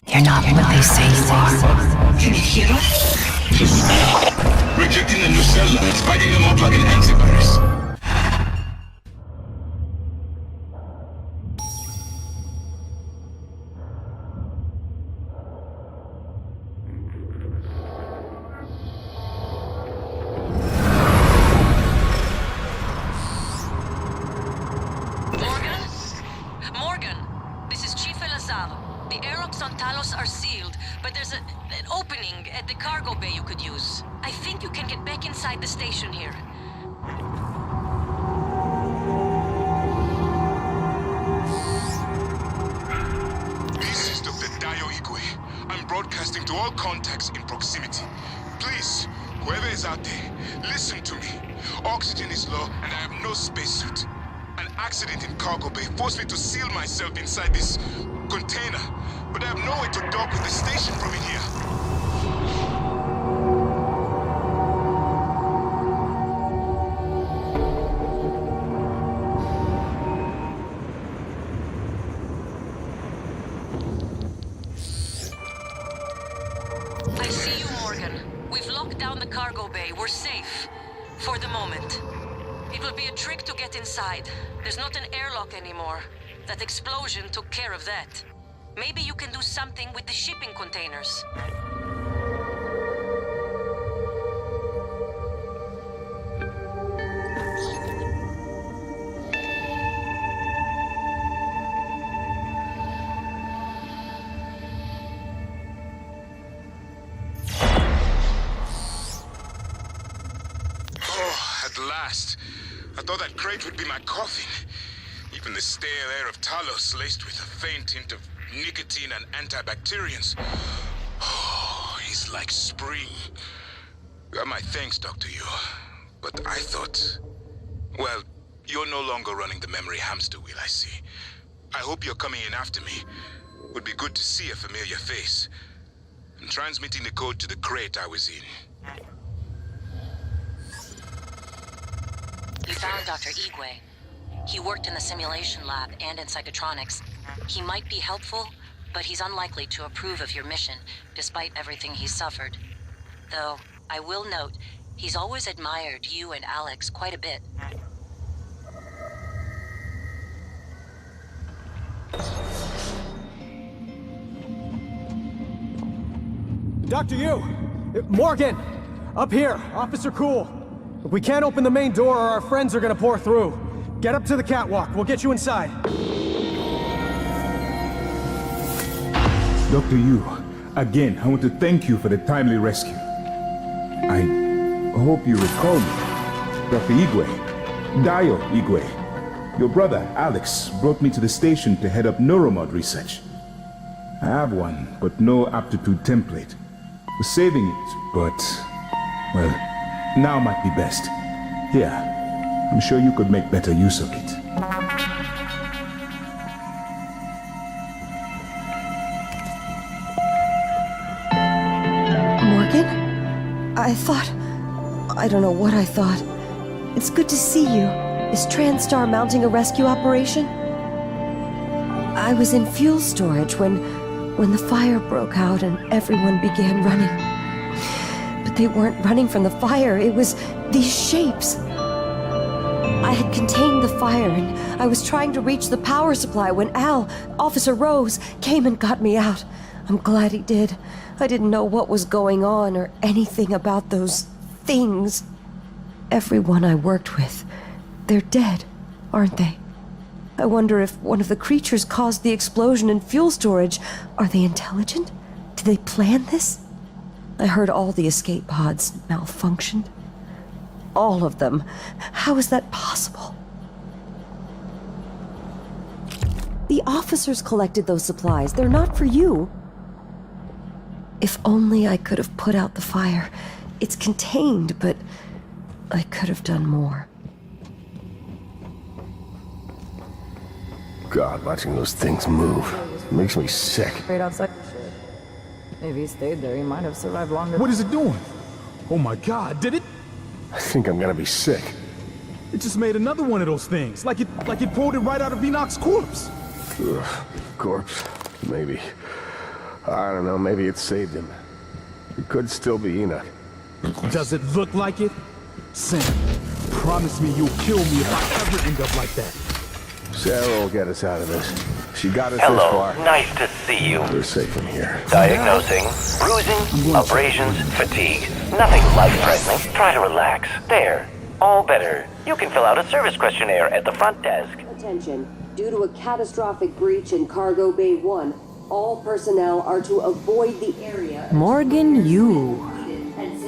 You're not what they say you are. Can you hear us? Rejecting the new cell lines, fighting them up like an antivirus. Morgan, this is Chief El-Azhar. The airlocks on Talos are sealed, but there's an opening at the cargo bay you could use. I think you can get back inside the station here. This is Dr. Dayo Igwe. I'm broadcasting to all contacts in proximity. Please, whoever is out there, listen to me. Oxygen is low and I have no spacesuit. An accident in cargo bay forced me to seal myself inside this container, but I have no way to dock with the station from in here. I see you, Morgan. We've locked down the cargo bay. We're safe. For the moment. It will be a trick to get inside. There's not an airlock anymore. That explosion took care of that. Maybe you can do something with the shipping containers. Oh, at last. I thought that crate would be my coffin. Even the stale air of Talos laced with a faint hint of nicotine and antibacterians. Oh, it's like spring. My thanks, Dr. Yu. But I thought... Well, you're no longer running the memory hamster wheel, I see. I hope you're coming in after me. Would be good to see a familiar face. And transmitting the code to the crate I was in. You found Dr. Igwe. He worked in the simulation lab and in psychotronics. He might be helpful, but he's unlikely to approve of your mission, despite everything he's suffered. Though, I will note, he's always admired you and Alex quite a bit. Dr. Yu! Morgan! Up here! Officer Cool! We can't open the main door or our friends are gonna pour through. Get up to the catwalk. We'll get you inside. Dr. Yu, again, I want to thank you for the timely rescue. I hope you recall me. Dr. Igwe. Dayo Igwe. Your brother, Alex, brought me to the station to head up neuromod research. I have one, but no aptitude template. Was saving it, but... well, now might be best. Here, I'm sure you could make better use of it. Morgan? I thought... I don't know what I thought. It's good to see you. Is TranStar mounting a rescue operation? I was in fuel storage when the fire broke out and everyone began running. But they weren't running from the fire, it was these shapes. I had contained the fire and I was trying to reach the power supply when Officer Rose, came and got me out. I'm glad he did. I didn't know what was going on or anything about those things. Everyone I worked with, they're dead, aren't they? I wonder if one of the creatures caused the explosion in fuel storage. Are they intelligent? Did they plan this? I heard all the escape pods malfunctioned. All of them. How is that possible? The officers collected those supplies. They're not for you. If only I could have put out the fire. It's contained, but I could have done more. God, watching those things move makes me sick. Right outside. Maybe he stayed there, he might have survived longer. What is it doing? Oh my God, did it? I think I'm gonna be sick. It just made another one of those things, like it pulled it right out of Enoch's corpse. Ugh, corpse, maybe. I don't know, maybe it saved him. It could still be Enoch. Does it look like it? Sam, promise me you'll kill me if I ever end up like that. Sarah will get us out of this. She got us Hello, this far. nice to see you. We're safe in here. Diagnosing, bruising, abrasions, fatigue. Nothing life-threatening. Try to relax. There. All better. You can fill out a service questionnaire at the front desk. Attention. Due to a catastrophic breach in Cargo Bay 1, all personnel are to avoid the area. Morgan, you.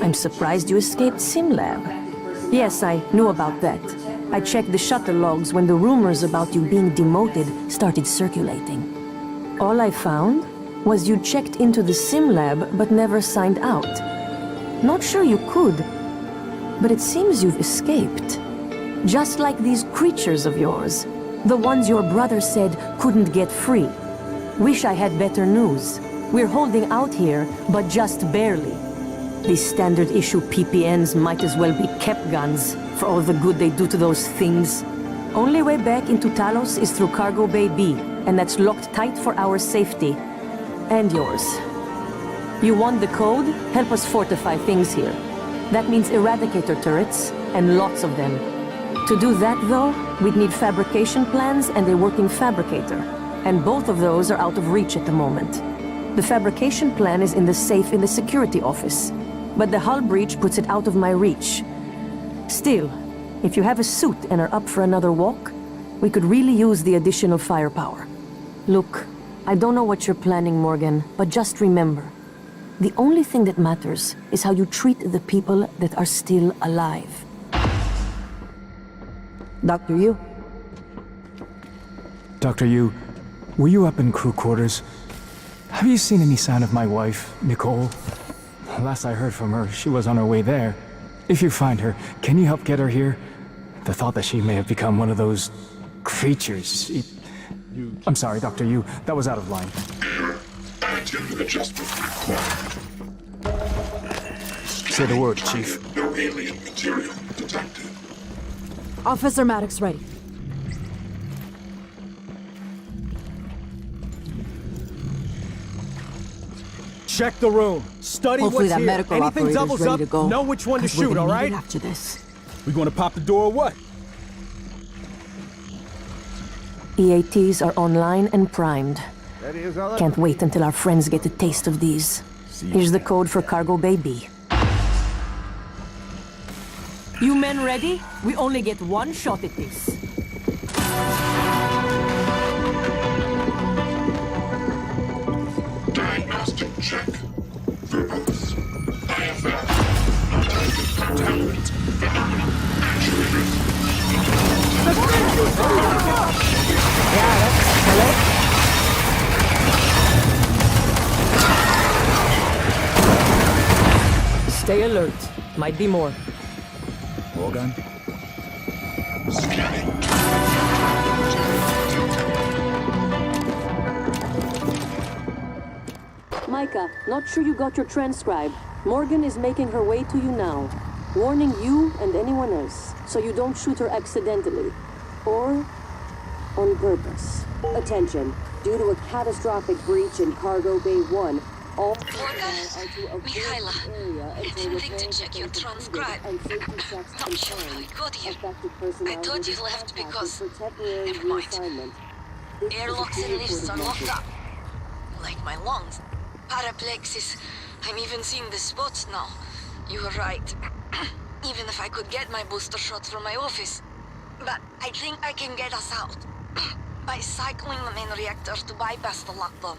I'm surprised you escaped SimLab. Yes, I knew about that. I checked the shuttle logs when the rumors about you being demoted started circulating. All I found was you checked into the SimLab but never signed out. Not sure you could, but it seems you've escaped. Just like these creatures of yours, the ones your brother said couldn't get free. Wish I had better news. We're holding out here, but just barely. These standard issue PPNs might as well be kept guns for all the good they do to those things. Only way back into Talos is through Cargo Bay B, and that's locked tight for our safety. And yours. You want the code? Help us fortify things here. That means eradicator turrets, and lots of them. To do that, though, we'd need fabrication plans and a working fabricator. And both of those are out of reach at the moment. The fabrication plan is in the safe in the security office, but the hull breach puts it out of my reach. Still, if you have a suit and are up for another walk, we could really use the additional firepower. Look, I don't know what you're planning, Morgan, but just remember, the only thing that matters is how you treat the people that are still alive. Dr. Yu? Dr. Yu, were you up in crew quarters? Have you seen any sign of my wife, Nicole? Last I heard from her, she was on her way there. If you find her, can you help get her here? The thought that she may have become one of those creatures. I'm sorry, Dr. Yu. That was out of line. Additive adjustment required. Say the word, Chief. No alien material detected. Officer Maddox ready. Check the room. Study Hopefully what's that here. medical Anything operator's doubles ready up, to go. know which one to 'Cause we're shoot, gonna all need right? it after this. We gonna pop the door or what? EATs are online and primed. Can't wait until our friends get a taste of these. Here's the code for Cargo Bay B. You men ready? We only get one shot at this. Diagnostic check. Verbose. IFF. Untitled contaminant. Phenomenon. Actuators. Stay alert. Might be more. Morgan? Scanning. Micah, not sure you got your transcribe. Morgan is making her way to you now. Warning you and anyone else, so you don't shoot her accidentally. Or on purpose. Attention. Due to a catastrophic breach in Cargo Bay 1, all Mikhaila, I didn't think to check your transcribe. Not sure how you got here. I thought you left because... Never mind. Airlocks and lifts are locked up. Like my lungs. Paraplexis. I'm even seeing the spots now. You were right. Even if I could get my booster shots from my office. But I think I can get us out. By cycling the main reactor to bypass the lockdown.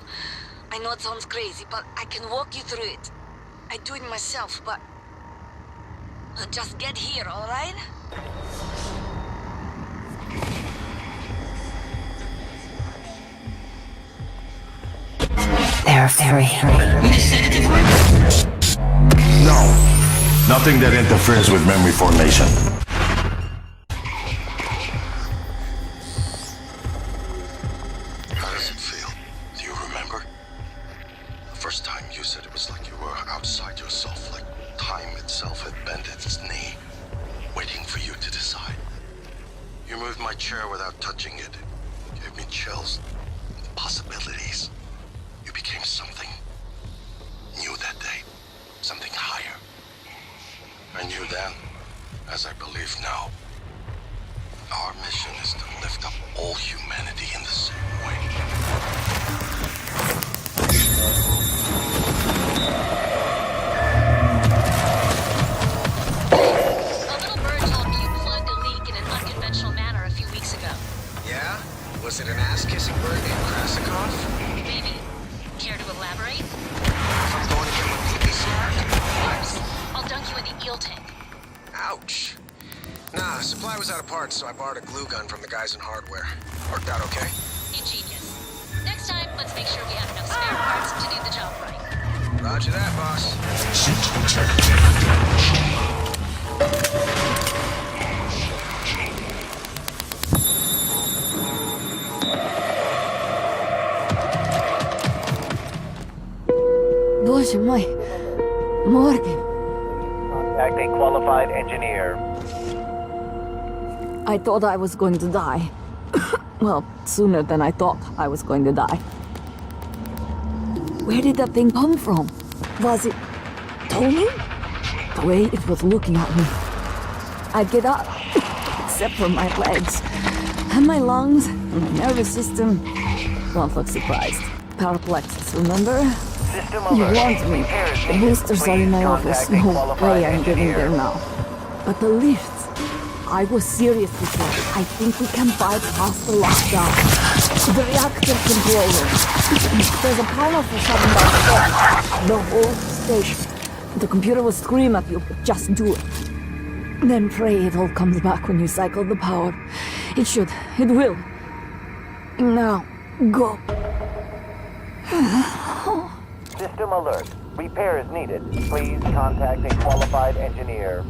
I know it sounds crazy, but I can walk you through it. I do it myself, but... just get here, alright? They're free. No. Nothing that interferes with memory formation. How does it feel? Do you remember? The first time you said it was like you were outside yourself, like time itself had bent its knee, waiting for you to decide. You moved my chair without touching it. Gave me chills. The possibilities. You became something new that day. Something higher. I knew then, as I believe now. Our mission is to lift up all humanity in the same way. A little bird told me you plugged a leak in an unconventional manner a few weeks ago. Yeah? Was it an ass-kissing bird named Krasikov? Maybe. Care to elaborate? If I'm going to get my pee-pee snapped? Worse. I'll dunk you in the eel tank. Ouch. Nah, supply was out of parts, so I borrowed a glue gun from the guys in hardware. Worked out okay. Ingenious. Next time, let's make sure we have enough spare parts to do the job right. Roger that, boss. Suit integrity damage. Боже мой. Morgan. Contacting qualified engineer. I thought I was going to die. Well, sooner than I thought I was going to die. Where did that thing come from? Was it Tony? The way it was looking at me. I'd get up, except for my legs. And my lungs, and nervous system. Don't look surprised. Paraplexis, remember? You warned me. The boosters are in my office. No way I'm getting there now. But the lifts. I was serious before. I think we can bypass the lockdown. The reactor control room. There's a powerful shutting down the whole station. The computer will scream at you, but just do it. Then pray it all comes back when you cycle the power. It should. It will. Now, go. System alert. Repairs needed. Please contact a qualified engineer.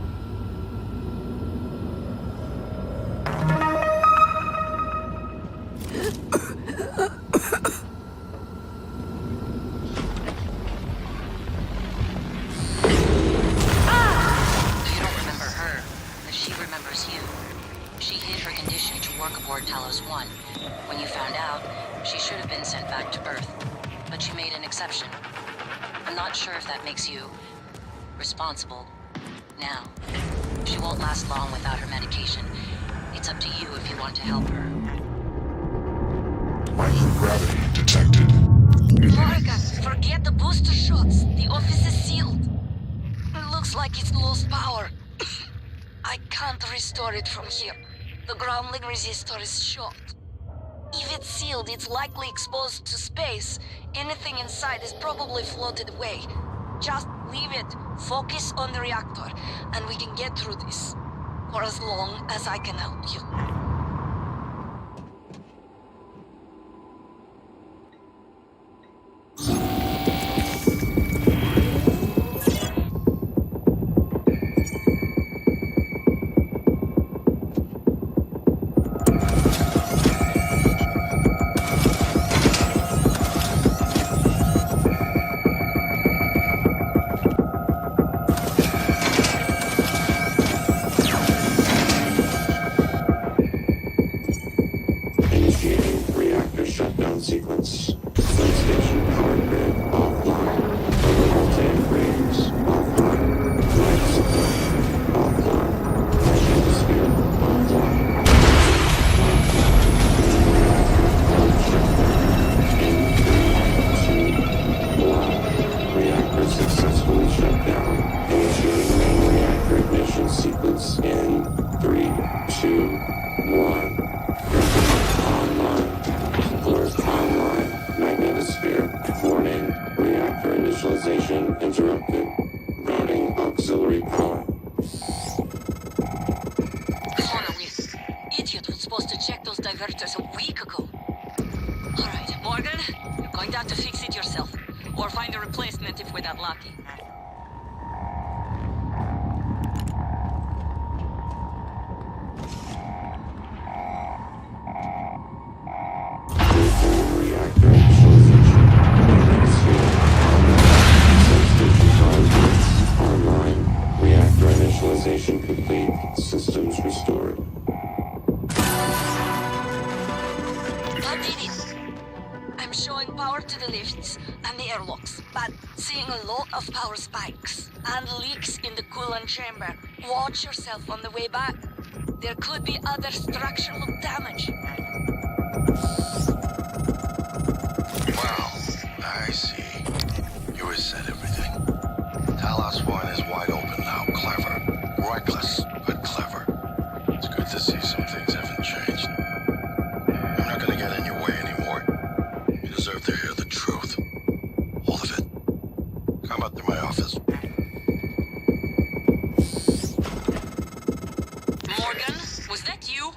She hid her condition to work aboard Talos 1. When you found out, she should have been sent back to Earth. But she made an exception. I'm not sure if that makes you responsible now. She won't last long without her medication. It's up to you if you want to help her. Microgravity detected. Morgan, forget the booster shots. The office is sealed. It looks like it's lost power. I can't restore it from here. The groundling resistor is shot. If it's sealed, it's likely exposed to space. Anything inside is probably floated away. Just leave it. Focus on the reactor, and we can get through this. For as long as I can help you. Sequence. Substation power grid offline. Photovoltaic rings offline. Life support offline. Atmosphere offline. In 3, 2, 1. Reactor successfully shut down. Initiating main reactor ignition sequence in 3, 2, 1. Online. Floors online. Magnetosphere. Warning. Reactor initialization interrupted. Routing auxiliary power. Connolly, idiot was supposed to check those diverters a week ago. Alright, Morgan, you're going to have to fix it yourself. Or find a replacement if we're that lucky. Initialization complete. Systems restored. That did it. I'm showing power to the lifts and the airlocks, but seeing a lot of power spikes and leaks in the coolant chamber. Watch yourself on the way back. There could be other structural damage. Wow, I see. You reset everything. Talos 1 is wide open now. Clever. Reckless, but clever. It's good to see some things haven't changed. I'm not gonna get in your way anymore. You deserve to hear the truth. All of it. Come up to my office. Morgan, was that you?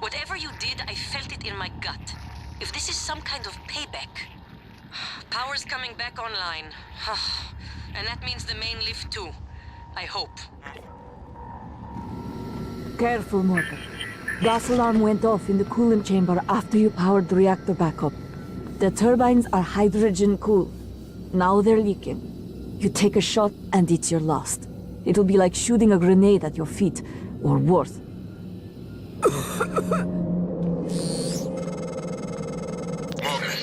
Whatever you did, I felt it in my gut. If this is some kind of payback. Power's coming back online. And that means the main lift too. I hope. Careful, Morgan. Gas alarm went off in the coolant chamber after you powered the reactor back up. The turbines are hydrogen-cooled. Now they're leaking. You take a shot and it's your last. It'll be like shooting a grenade at your feet, or worse. Morgan,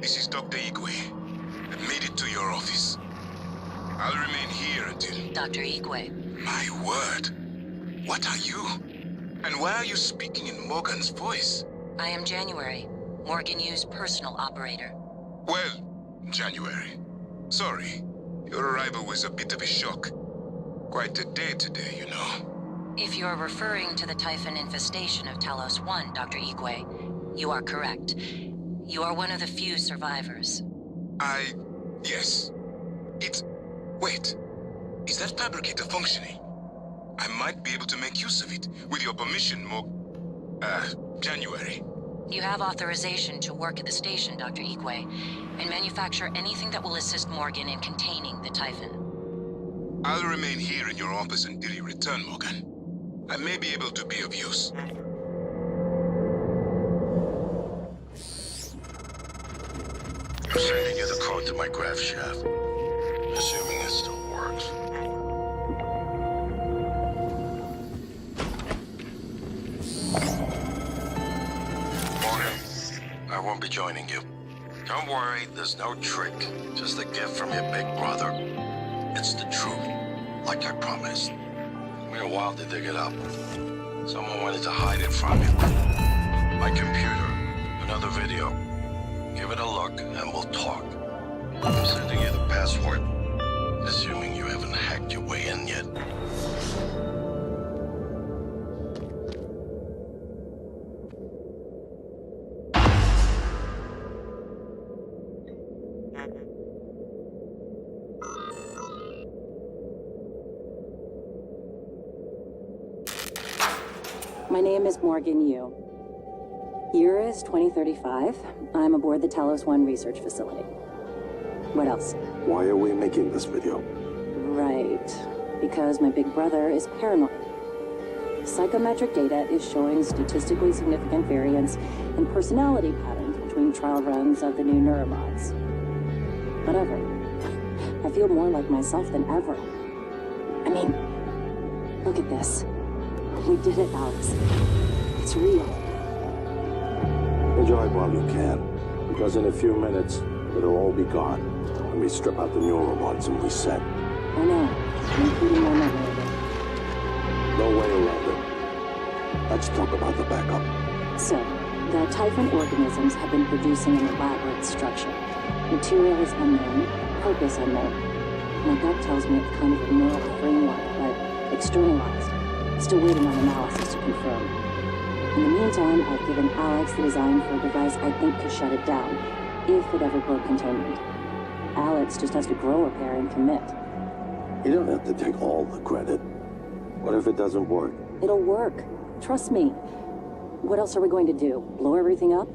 this is Dr. Igwe. I've made it to your office. I'll remain here until... Dr. Igwe. My word. What are you? And why are you speaking in Morgan's voice? I am January, Morgan Yu's personal operator. Well, January. Sorry. Your arrival was a bit of a shock. Quite a day today, you know. If you're referring to the Typhon infestation of Talos 1, Dr. Igwe, you are correct. You are one of the few survivors. Yes. Wait. Is that fabricator functioning? I might be able to make use of it, with your permission, January. You have authorization to work at the station, Dr. Igwe, and manufacture anything that will assist Morgan in containing the Typhon. I'll remain here in your office until you return, Morgan. I may be able to be of use. I'm sending you the code to my graph shaft. Assuming it still works. Morgan, I won't be joining you. Don't worry, there's no trick. Just a gift from your big brother. It's the truth, like I promised. Took me a while to dig it up. Someone wanted to hide it from you. My computer, another video. Give it a look and we'll talk. I'm sending you the password, assuming you haven't hacked your way in yet. My name is Morgan Yu. Year is 2035. I'm aboard the Talos 1 research facility. What else? Why are we making this video? Right. Because my big brother is paranoid. Psychometric data is showing statistically significant variance in personality patterns between trial runs of the new neuromods. Whatever. I feel more like myself than ever. I mean, look at this. We did it, Alex. It's real. Enjoy while you can, because in a few minutes, it'll all be gone when we strip out the neuromods and reset. I know, including my memory of it. No way around it. Let's talk about the backup. So, the Typhon organisms have been producing an elaborate structure. Material is unknown, purpose unknown. My gut tells me it's kind of a neural framework, but externalized. Still waiting on analysis to confirm. In the meantime, I've given Alex the design for a device I think could shut it down, if it ever broke containment. Alex just has to grow a pair and commit. You don't have to take all the credit. What if it doesn't work? It'll work. Trust me. What else are we going to do? Blow everything up?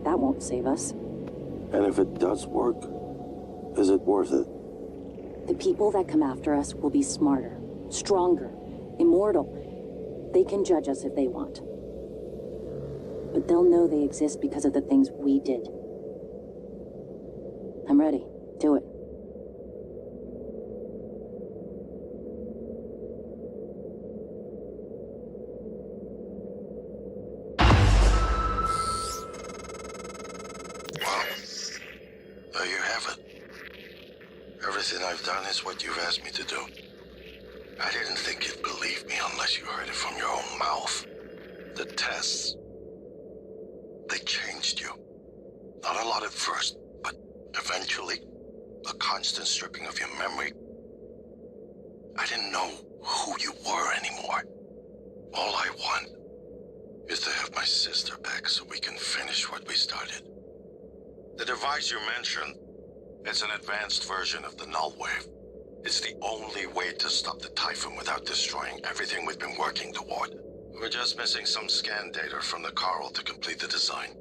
That won't save us. And if it does work, is it worth it? The people that come after us will be smarter, stronger, immortal. They can judge us if they want. But they'll know they exist because of the things we did. I'm ready. Do it. Well, there you have it. Everything I've done is what you've asked me to do. I didn't think you'd believe me unless you heard it from your own mouth. The tests, they changed you. Not a lot at first, but eventually, a constant stripping of your memory. I didn't know who you were anymore. All I want is to have my sister back so we can finish what we started. The device you mentioned, it's an advanced version of the null wave. It's the only way to stop the Typhon without destroying everything we've been working toward. We're just missing some scan data from the Coral to complete the design.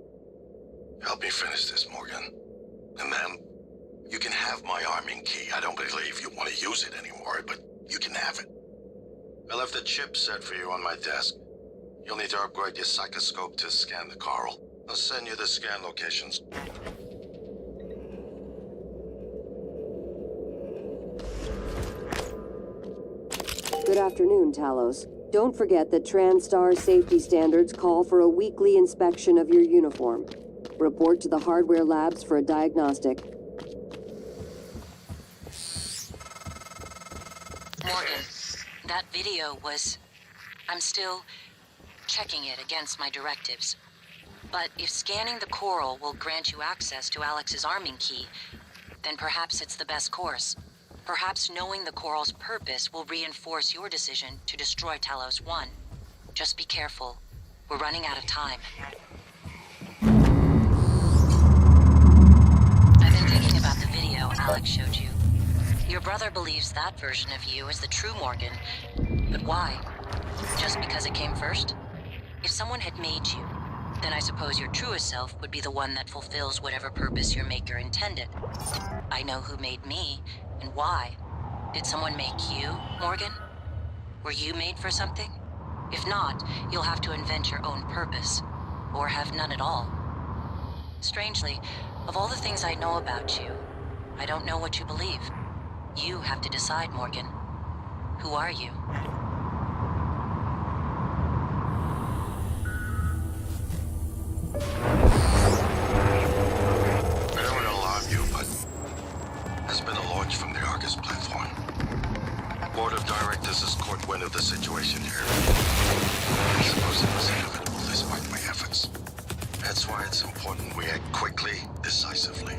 Help me finish this, Morgan. And then, you can have my arming key. I don't believe you want to use it anymore, but you can have it. I left a chip set for you on my desk. You'll need to upgrade your psychoscope to scan the Coral. I'll send you the scan locations. Good afternoon, Talos. Don't forget that TranStar safety standards call for a weekly inspection of your uniform. Report to the hardware labs for a diagnostic. Morgan, that video was... I'm still checking it against my directives. But if scanning the Coral will grant you access to Alex's arming key, then perhaps it's the best course. Perhaps knowing the Coral's purpose will reinforce your decision to destroy Talos 1. Just be careful. We're running out of time. I've been thinking about the video Alex showed you. Your brother believes that version of you is the true Morgan. But why? Just because it came first? If someone had made you, Then I suppose your truest self would be the one that fulfills whatever purpose your maker intended. I know who made me, and why. Did someone make you, Morgan? Were you made for something? If not, you'll have to invent your own purpose. Or have none at all. Strangely, of all the things I know about you, I don't know what you believe. You have to decide, Morgan. Who are you? I don't want to alarm you, but there's been a launch from the Argus platform. Board of Directors has caught wind of the situation here. I suppose it was inevitable despite my efforts. That's why it's important we act quickly, decisively.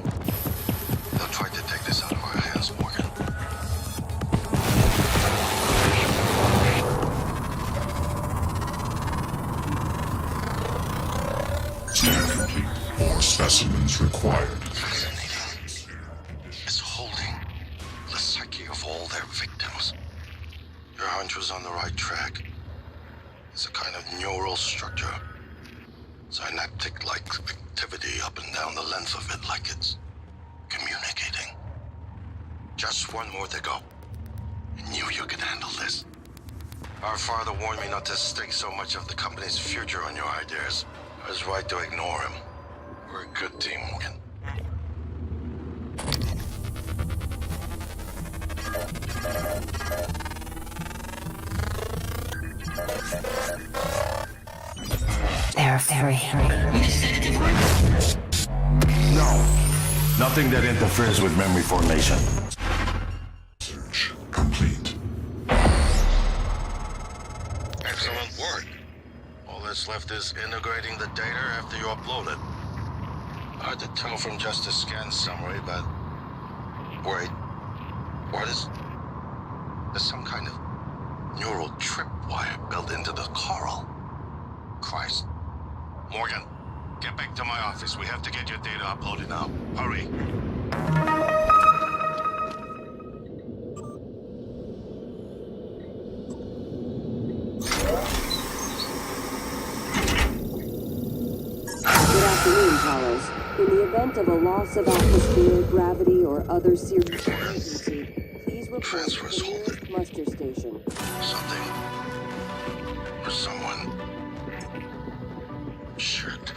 They'll try to take this out of our hands, Morgan. Scan complete. More specimens required. Fascinating. It's holding the psyche of all their victims. Your hunch was on the right track. It's a kind of neural structure. Synaptic-like activity up and down the length of it, like it's communicating. Just one more to go. I knew you could handle this. Our father warned me not to stake so much of the company's future on your ideas. I was right to ignore him. We're a good team, Morgan. They're free. No. Nothing that interferes with memory formation. Search complete. Excellent work. All that's left is integrating the data after you upload it. Hard to tell from just a scan summary, but... Wait. What is... There's some kind of neural tripwire built into the coral. Christ. Morgan, get back to my office. We have to get your data uploaded now. Hurry. Good afternoon, Talos. In the event of a loss of atmosphere, gravity, or other serious emergency, please report to the nearest muster station. Something. Or someone. Shit.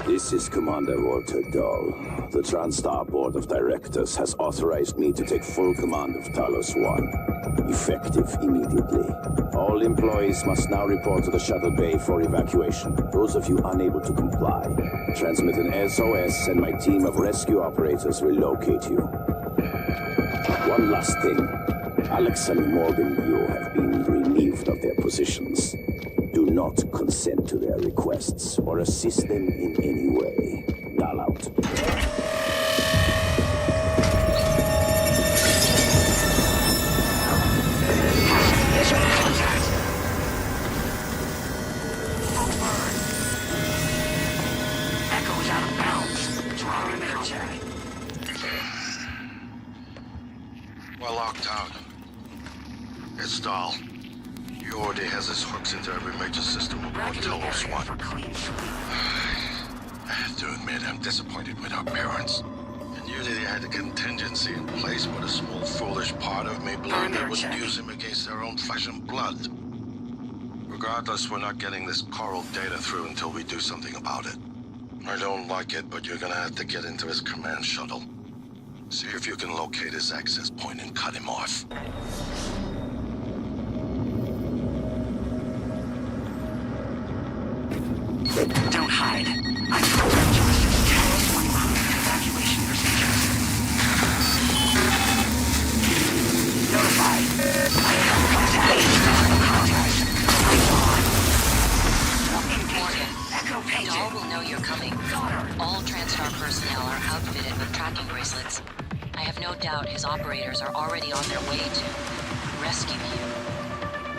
This is Commander Walter Dahl. The TranStar Board of Directors has authorized me to take full command of Talos 1. Effective immediately. All employees must now report to the shuttle bay for evacuation. Those of you unable to comply, transmit an SOS and my team of rescue operators will locate you. One last thing. Alex and Morgan Yu have been relieved of their positions. Do not consent to their requests or assist them in any way. Dahl out. Echo's out of bounds. Draw an military. We're locked out. It's Dahl. He already has his hooks into every major system aboard Talos 1. I have to admit, I'm disappointed with our parents. I knew that they had a contingency in place, but a small foolish part of me believed they wouldn't use him against their own flesh and blood. Regardless, we're not getting this coral data through until we do something about it. I don't like it, but you're gonna have to get into his command shuttle. See if you can locate his access point and cut him off. Don't hide. I'm programmed to assist Talos 1 crew in evacuation procedures. Notified. I have contact. Morgan, Echo pages. Dahl will know you're coming. All TranStar personnel are outfitted with tracking bracelets. I have no doubt his operators are already on their way to rescue you.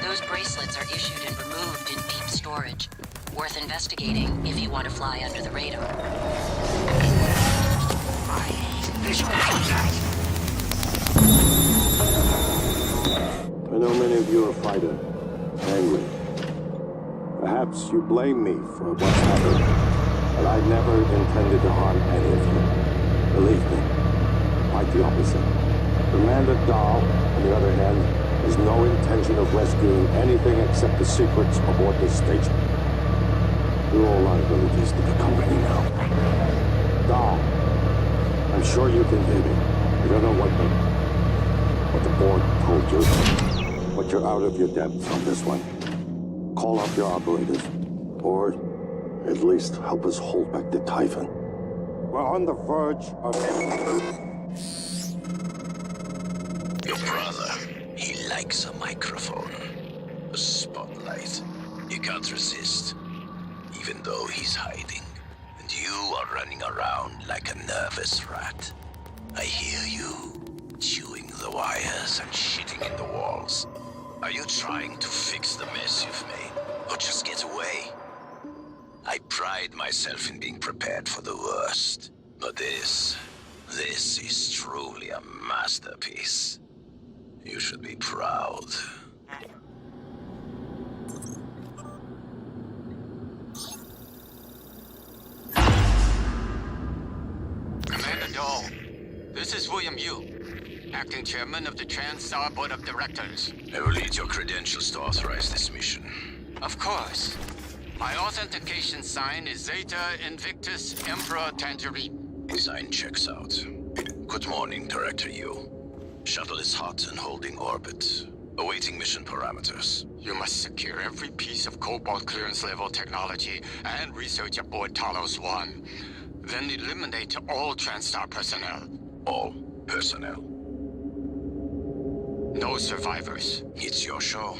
Those bracelets are issued and removed in deep storage. Worth investigating if you want to fly under the radar. Visual contact. I know many of you are fighting, angry. Perhaps you blame me for what's happened. but I never intended to harm any of you. Believe me, quite the opposite. Commander Dahl, on the other hand, has no intention of rescuing anything except the secrets aboard this station. Your all liabilities to the company now. Dahl, I'm sure you can hear me. I don't know what the board told you, but you're out of your depth on this one. Call up your operators, or at least help us hold back the Typhon. We're on the verge of... Your brother, he likes a microphone. A spotlight. You can't resist. Even though he's hiding. And you are running around like a nervous rat. I hear you. Chewing the wires and shitting in the walls. Are you trying to fix the mess you've made? Or just get away? I pride myself in being prepared for the worst. But this is truly a masterpiece. You should be proud. Commander Dahl, this is William Yu, acting chairman of the TranStar Board of Directors. I will need your credentials to authorize this mission. Of course. My authentication sign is Zeta Invictus Emperor Tangerine. Sign checks out. Good morning, Director Yu. Shuttle is hot and holding orbit. Awaiting mission parameters. You must secure every piece of Cobalt clearance level technology and research aboard Talos 1. Then eliminate all TranStar personnel. All personnel? No survivors. It's your show.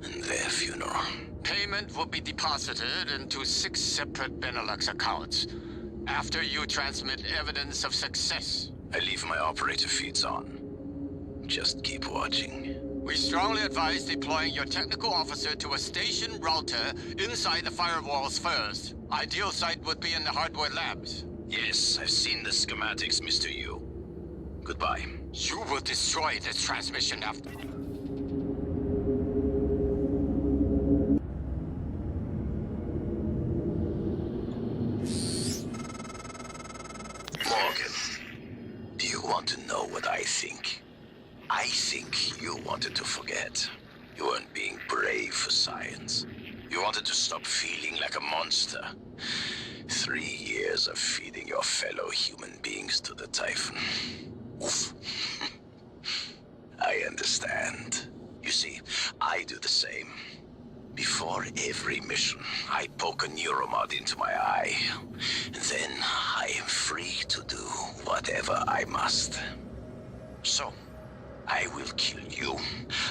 And their funeral. Payment will be deposited into 6 separate Benelux accounts. After you transmit evidence of success. I leave my operator feeds on. Just keep watching. We strongly advise deploying your technical officer to a station router inside the firewalls first. Ideal site would be in the hardware labs. Yes, I've seen the schematics, Mr. Yu. Goodbye. You will destroy this transmission after... Morgan, do you want to know what I think? I think you wanted to forget. You weren't being brave for science. You wanted to stop feeling like a monster. 3 years of feeding your fellow human beings to the Typhon. Oof. I understand. You see, I do the same. Before every mission, I poke a neuromod into my eye. And then I am free to do whatever I must. So, I will kill you.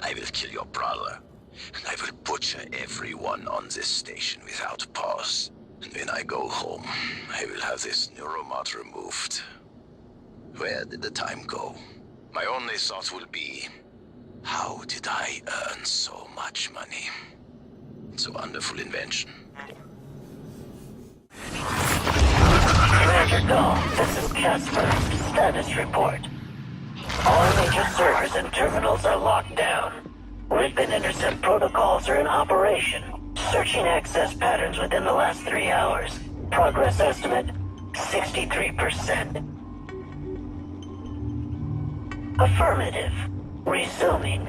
I will kill your brother. And I will butcher everyone on this station without pause. And when I go home, I will have this neuromod removed. Where did the time go? My only thought will be, how did I earn so much money? It's a wonderful invention. Commander Dahl, this is Casper. Status report. All major servers and terminals are locked down. Rip and intercept protocols are in operation. Searching access patterns within the last 3 hours. Progress estimate, 63%. Affirmative. Resuming.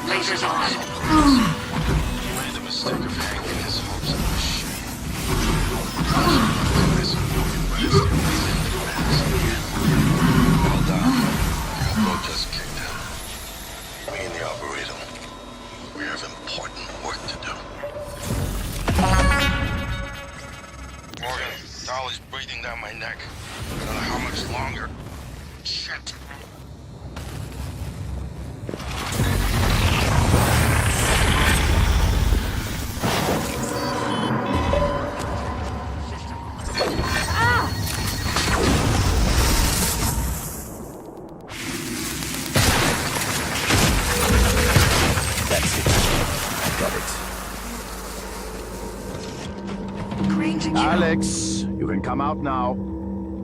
Lasers on. Made the mistake of hanging his hopes on the ship. Well done. Your boat just kicked out. Me and the operator, we have important work to do. Morgan, Dolly's breathing down my neck. I don't know how much longer. Shit. Alex, you can come out now.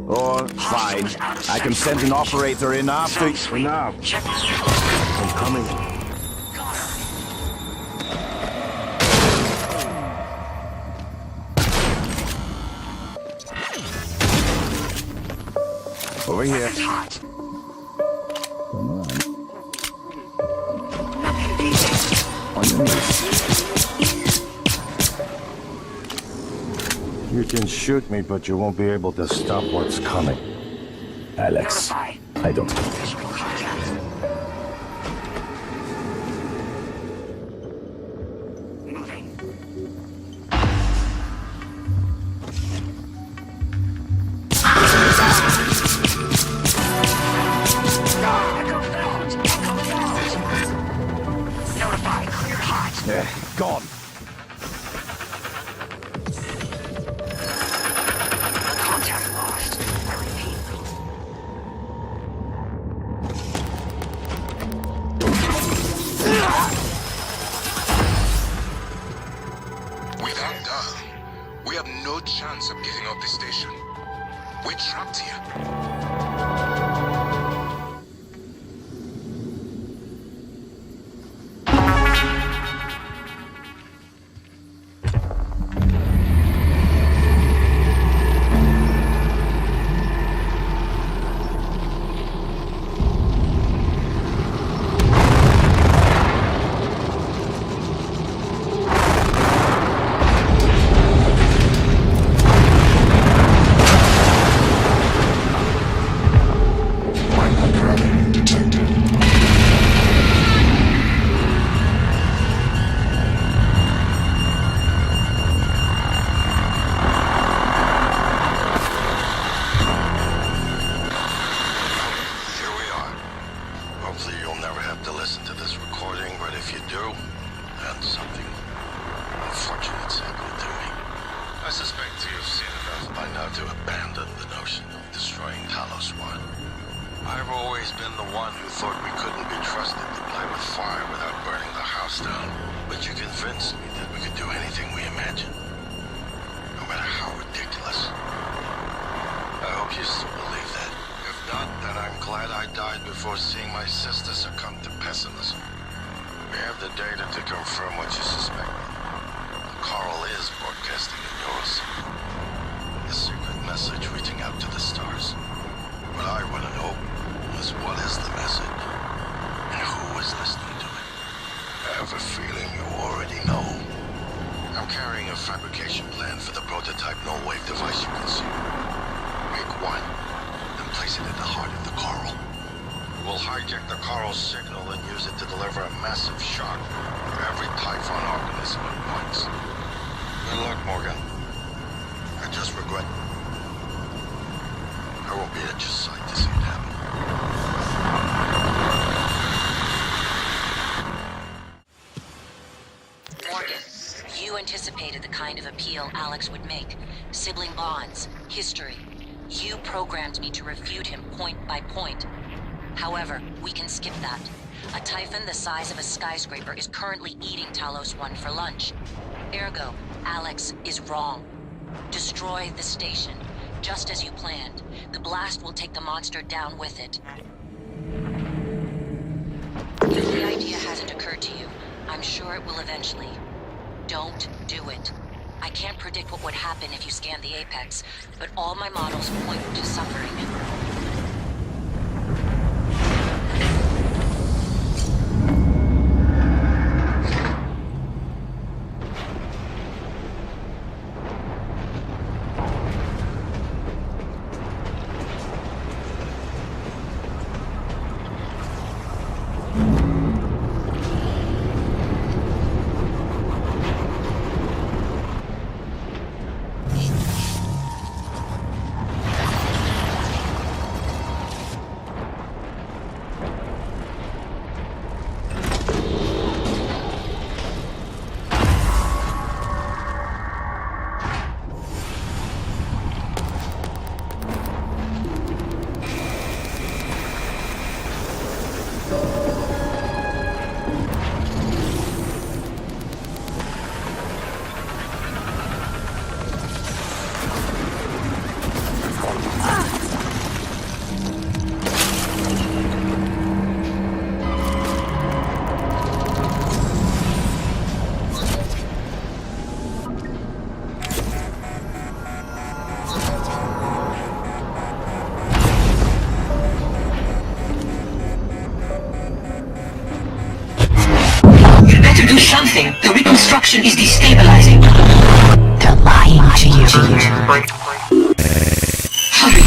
Or, fine, I can send an operator in after... Enough. I'm coming. Over here. Come on. On your knees. You can shoot me, but you won't be able to stop what's coming. Alex, I don't... Gone. Contact lost. I repeat. Without Dahl, we have no chance of getting off the station. We're trapped here. I've always been the one who thought we couldn't be trusted to play with fire without burning the house down. But you convinced me that we could do anything we imagined, no matter how ridiculous. I hope you still believe that. If not, then I'm glad I died before seeing my sister succumb to pessimism. We have the data to confirm what you suspect. The coral is broadcasting in Eurosignal. A secret message reaching out to the stars. What I want to know is what is the message, and who is listening to it. I have a feeling you already know. I'm carrying a fabrication plan for the prototype null-wave device you can see. Make one, then place it at the heart of the coral. We'll hijack the coral's signal and use it to deliver a massive shock for every Typhon organism it points. Good luck, Morgan. I just regret... I won't be at your side to see it happen. Morgan, you anticipated the kind of appeal Alex would make. Sibling bonds, history. You programmed me to refute him point by point. However, we can skip that. A Typhon the size of a skyscraper is currently eating Talos 1 for lunch. Ergo, Alex is wrong. Destroy the station, just as you planned. The blast will take the monster down with it. If the idea hasn't occurred to you, I'm sure it will eventually. Don't do it. I can't predict what would happen if you scan the Apex, but all my models point to suffering. everything. The reconstruction is destabilizing. They're lying to you. Hurry.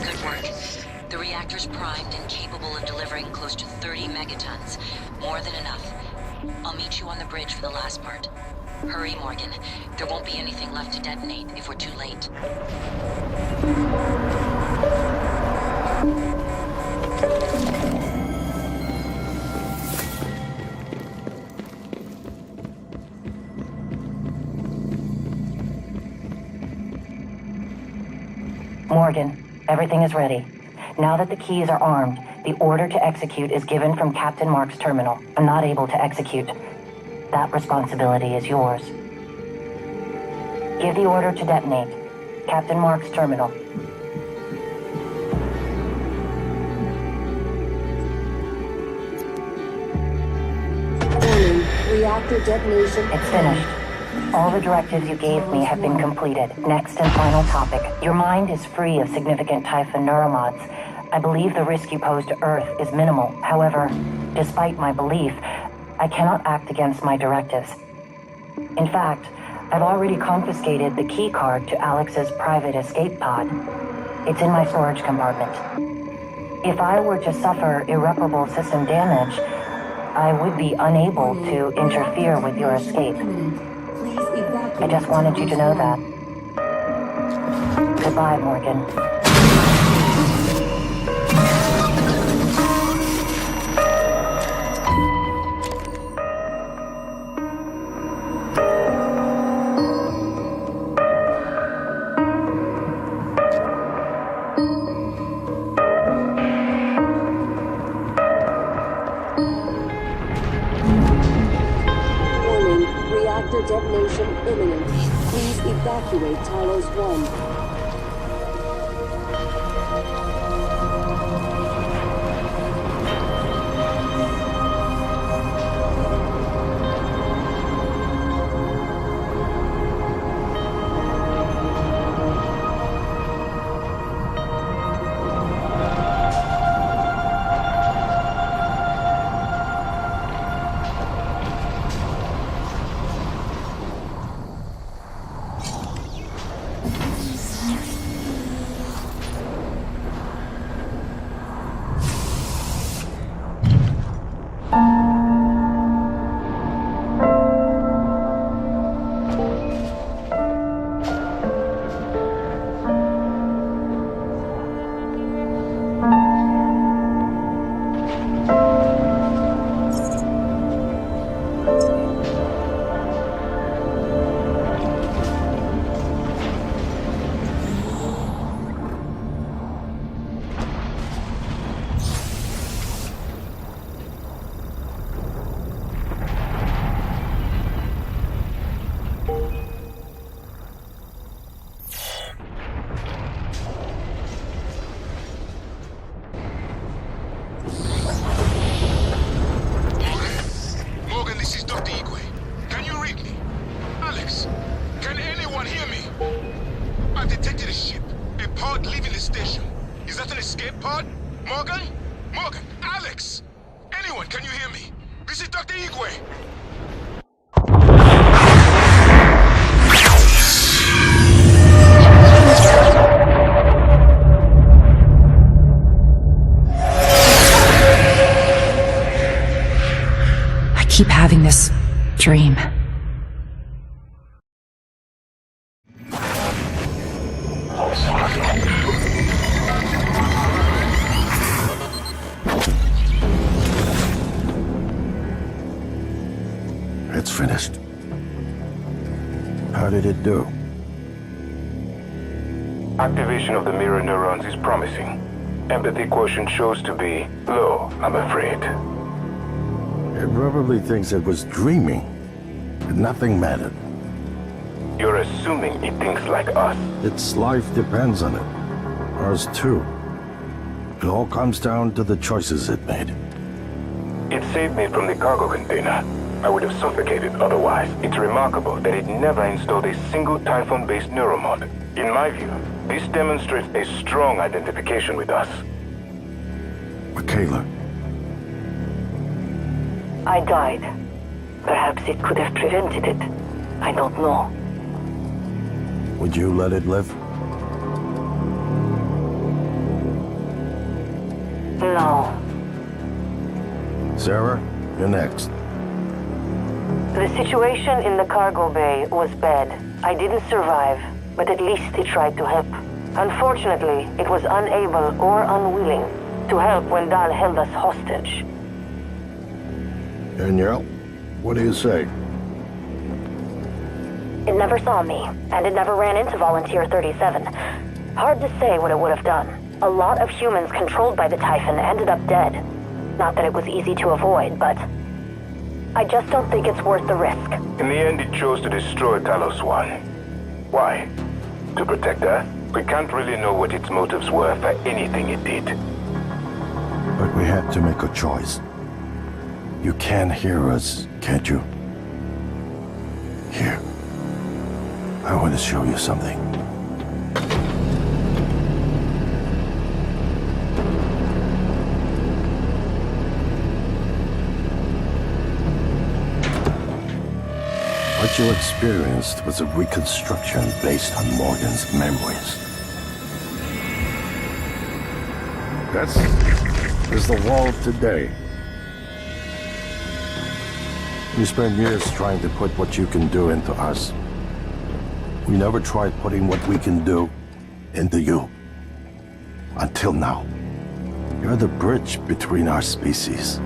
Good work. The reactor's primed and capable of delivering close to 30 megatons. More than enough. I'll meet you on the bridge for the last part. Hurry, Morgan. There won't be anything left to detonate if we're too late. Morgan, everything is ready. Now that the keys are armed, the order to execute is given from Captain Mark's terminal. I'm not able to execute. That responsibility is yours. Give the order to detonate. Captain Mark's terminal. Warning, reactor detonation. It's finished. All the directives you gave me have been completed. Next and final topic. Your mind is free of significant Typhon neuromods. I believe the risk you pose to Earth is minimal. However, despite my belief, I cannot act against my directives. In fact, I've already confiscated the key card to Alex's private escape pod. It's in my storage compartment. If I were to suffer irreparable system damage, I would be unable to interfere with your escape. I just wanted you to know that. Goodbye, Morgan. Detonation imminent. Please evacuate Talos 1. Keep having this dream. It's finished. How did it do? Activation of the mirror neurons is promising. Empathy quotient shows to be low, I'm afraid. It probably thinks it was dreaming. Nothing mattered. You're assuming it thinks like us. Its life depends on it. Ours too. It all comes down to the choices it made. It saved me from the cargo container. I would have suffocated otherwise. It's remarkable that it never installed a single Typhon-based neuromod. In my view, this demonstrates a strong identification with us. Michaela. I died. Perhaps it could have prevented it. I don't know. Would you let it live? No. Sarah, you're next. The situation in the cargo bay was bad. I didn't survive, but at least it tried to help. Unfortunately, it was unable or unwilling to help when Dahl held us hostage. Danielle, what do you say? It never saw me, and it never ran into Volunteer 37. Hard to say what it would have done. A lot of humans controlled by the Typhon ended up dead. Not that it was easy to avoid, but I just don't think it's worth the risk. In the end, it chose to destroy Talos 1. Why? To protect her? We can't really know what its motives were for anything it did. But we had to make a choice. You can hear us, can't you? Here. I want to show you something. What you experienced was a reconstruction based on Morgan's memories. This is the wall of today. We spent years trying to put what you can do into us. We never tried putting what we can do into you. Until now. You're the bridge between our species.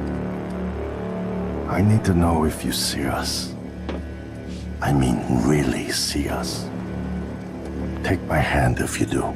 I need to know if you see us. I mean, really see us. Take my hand if you do.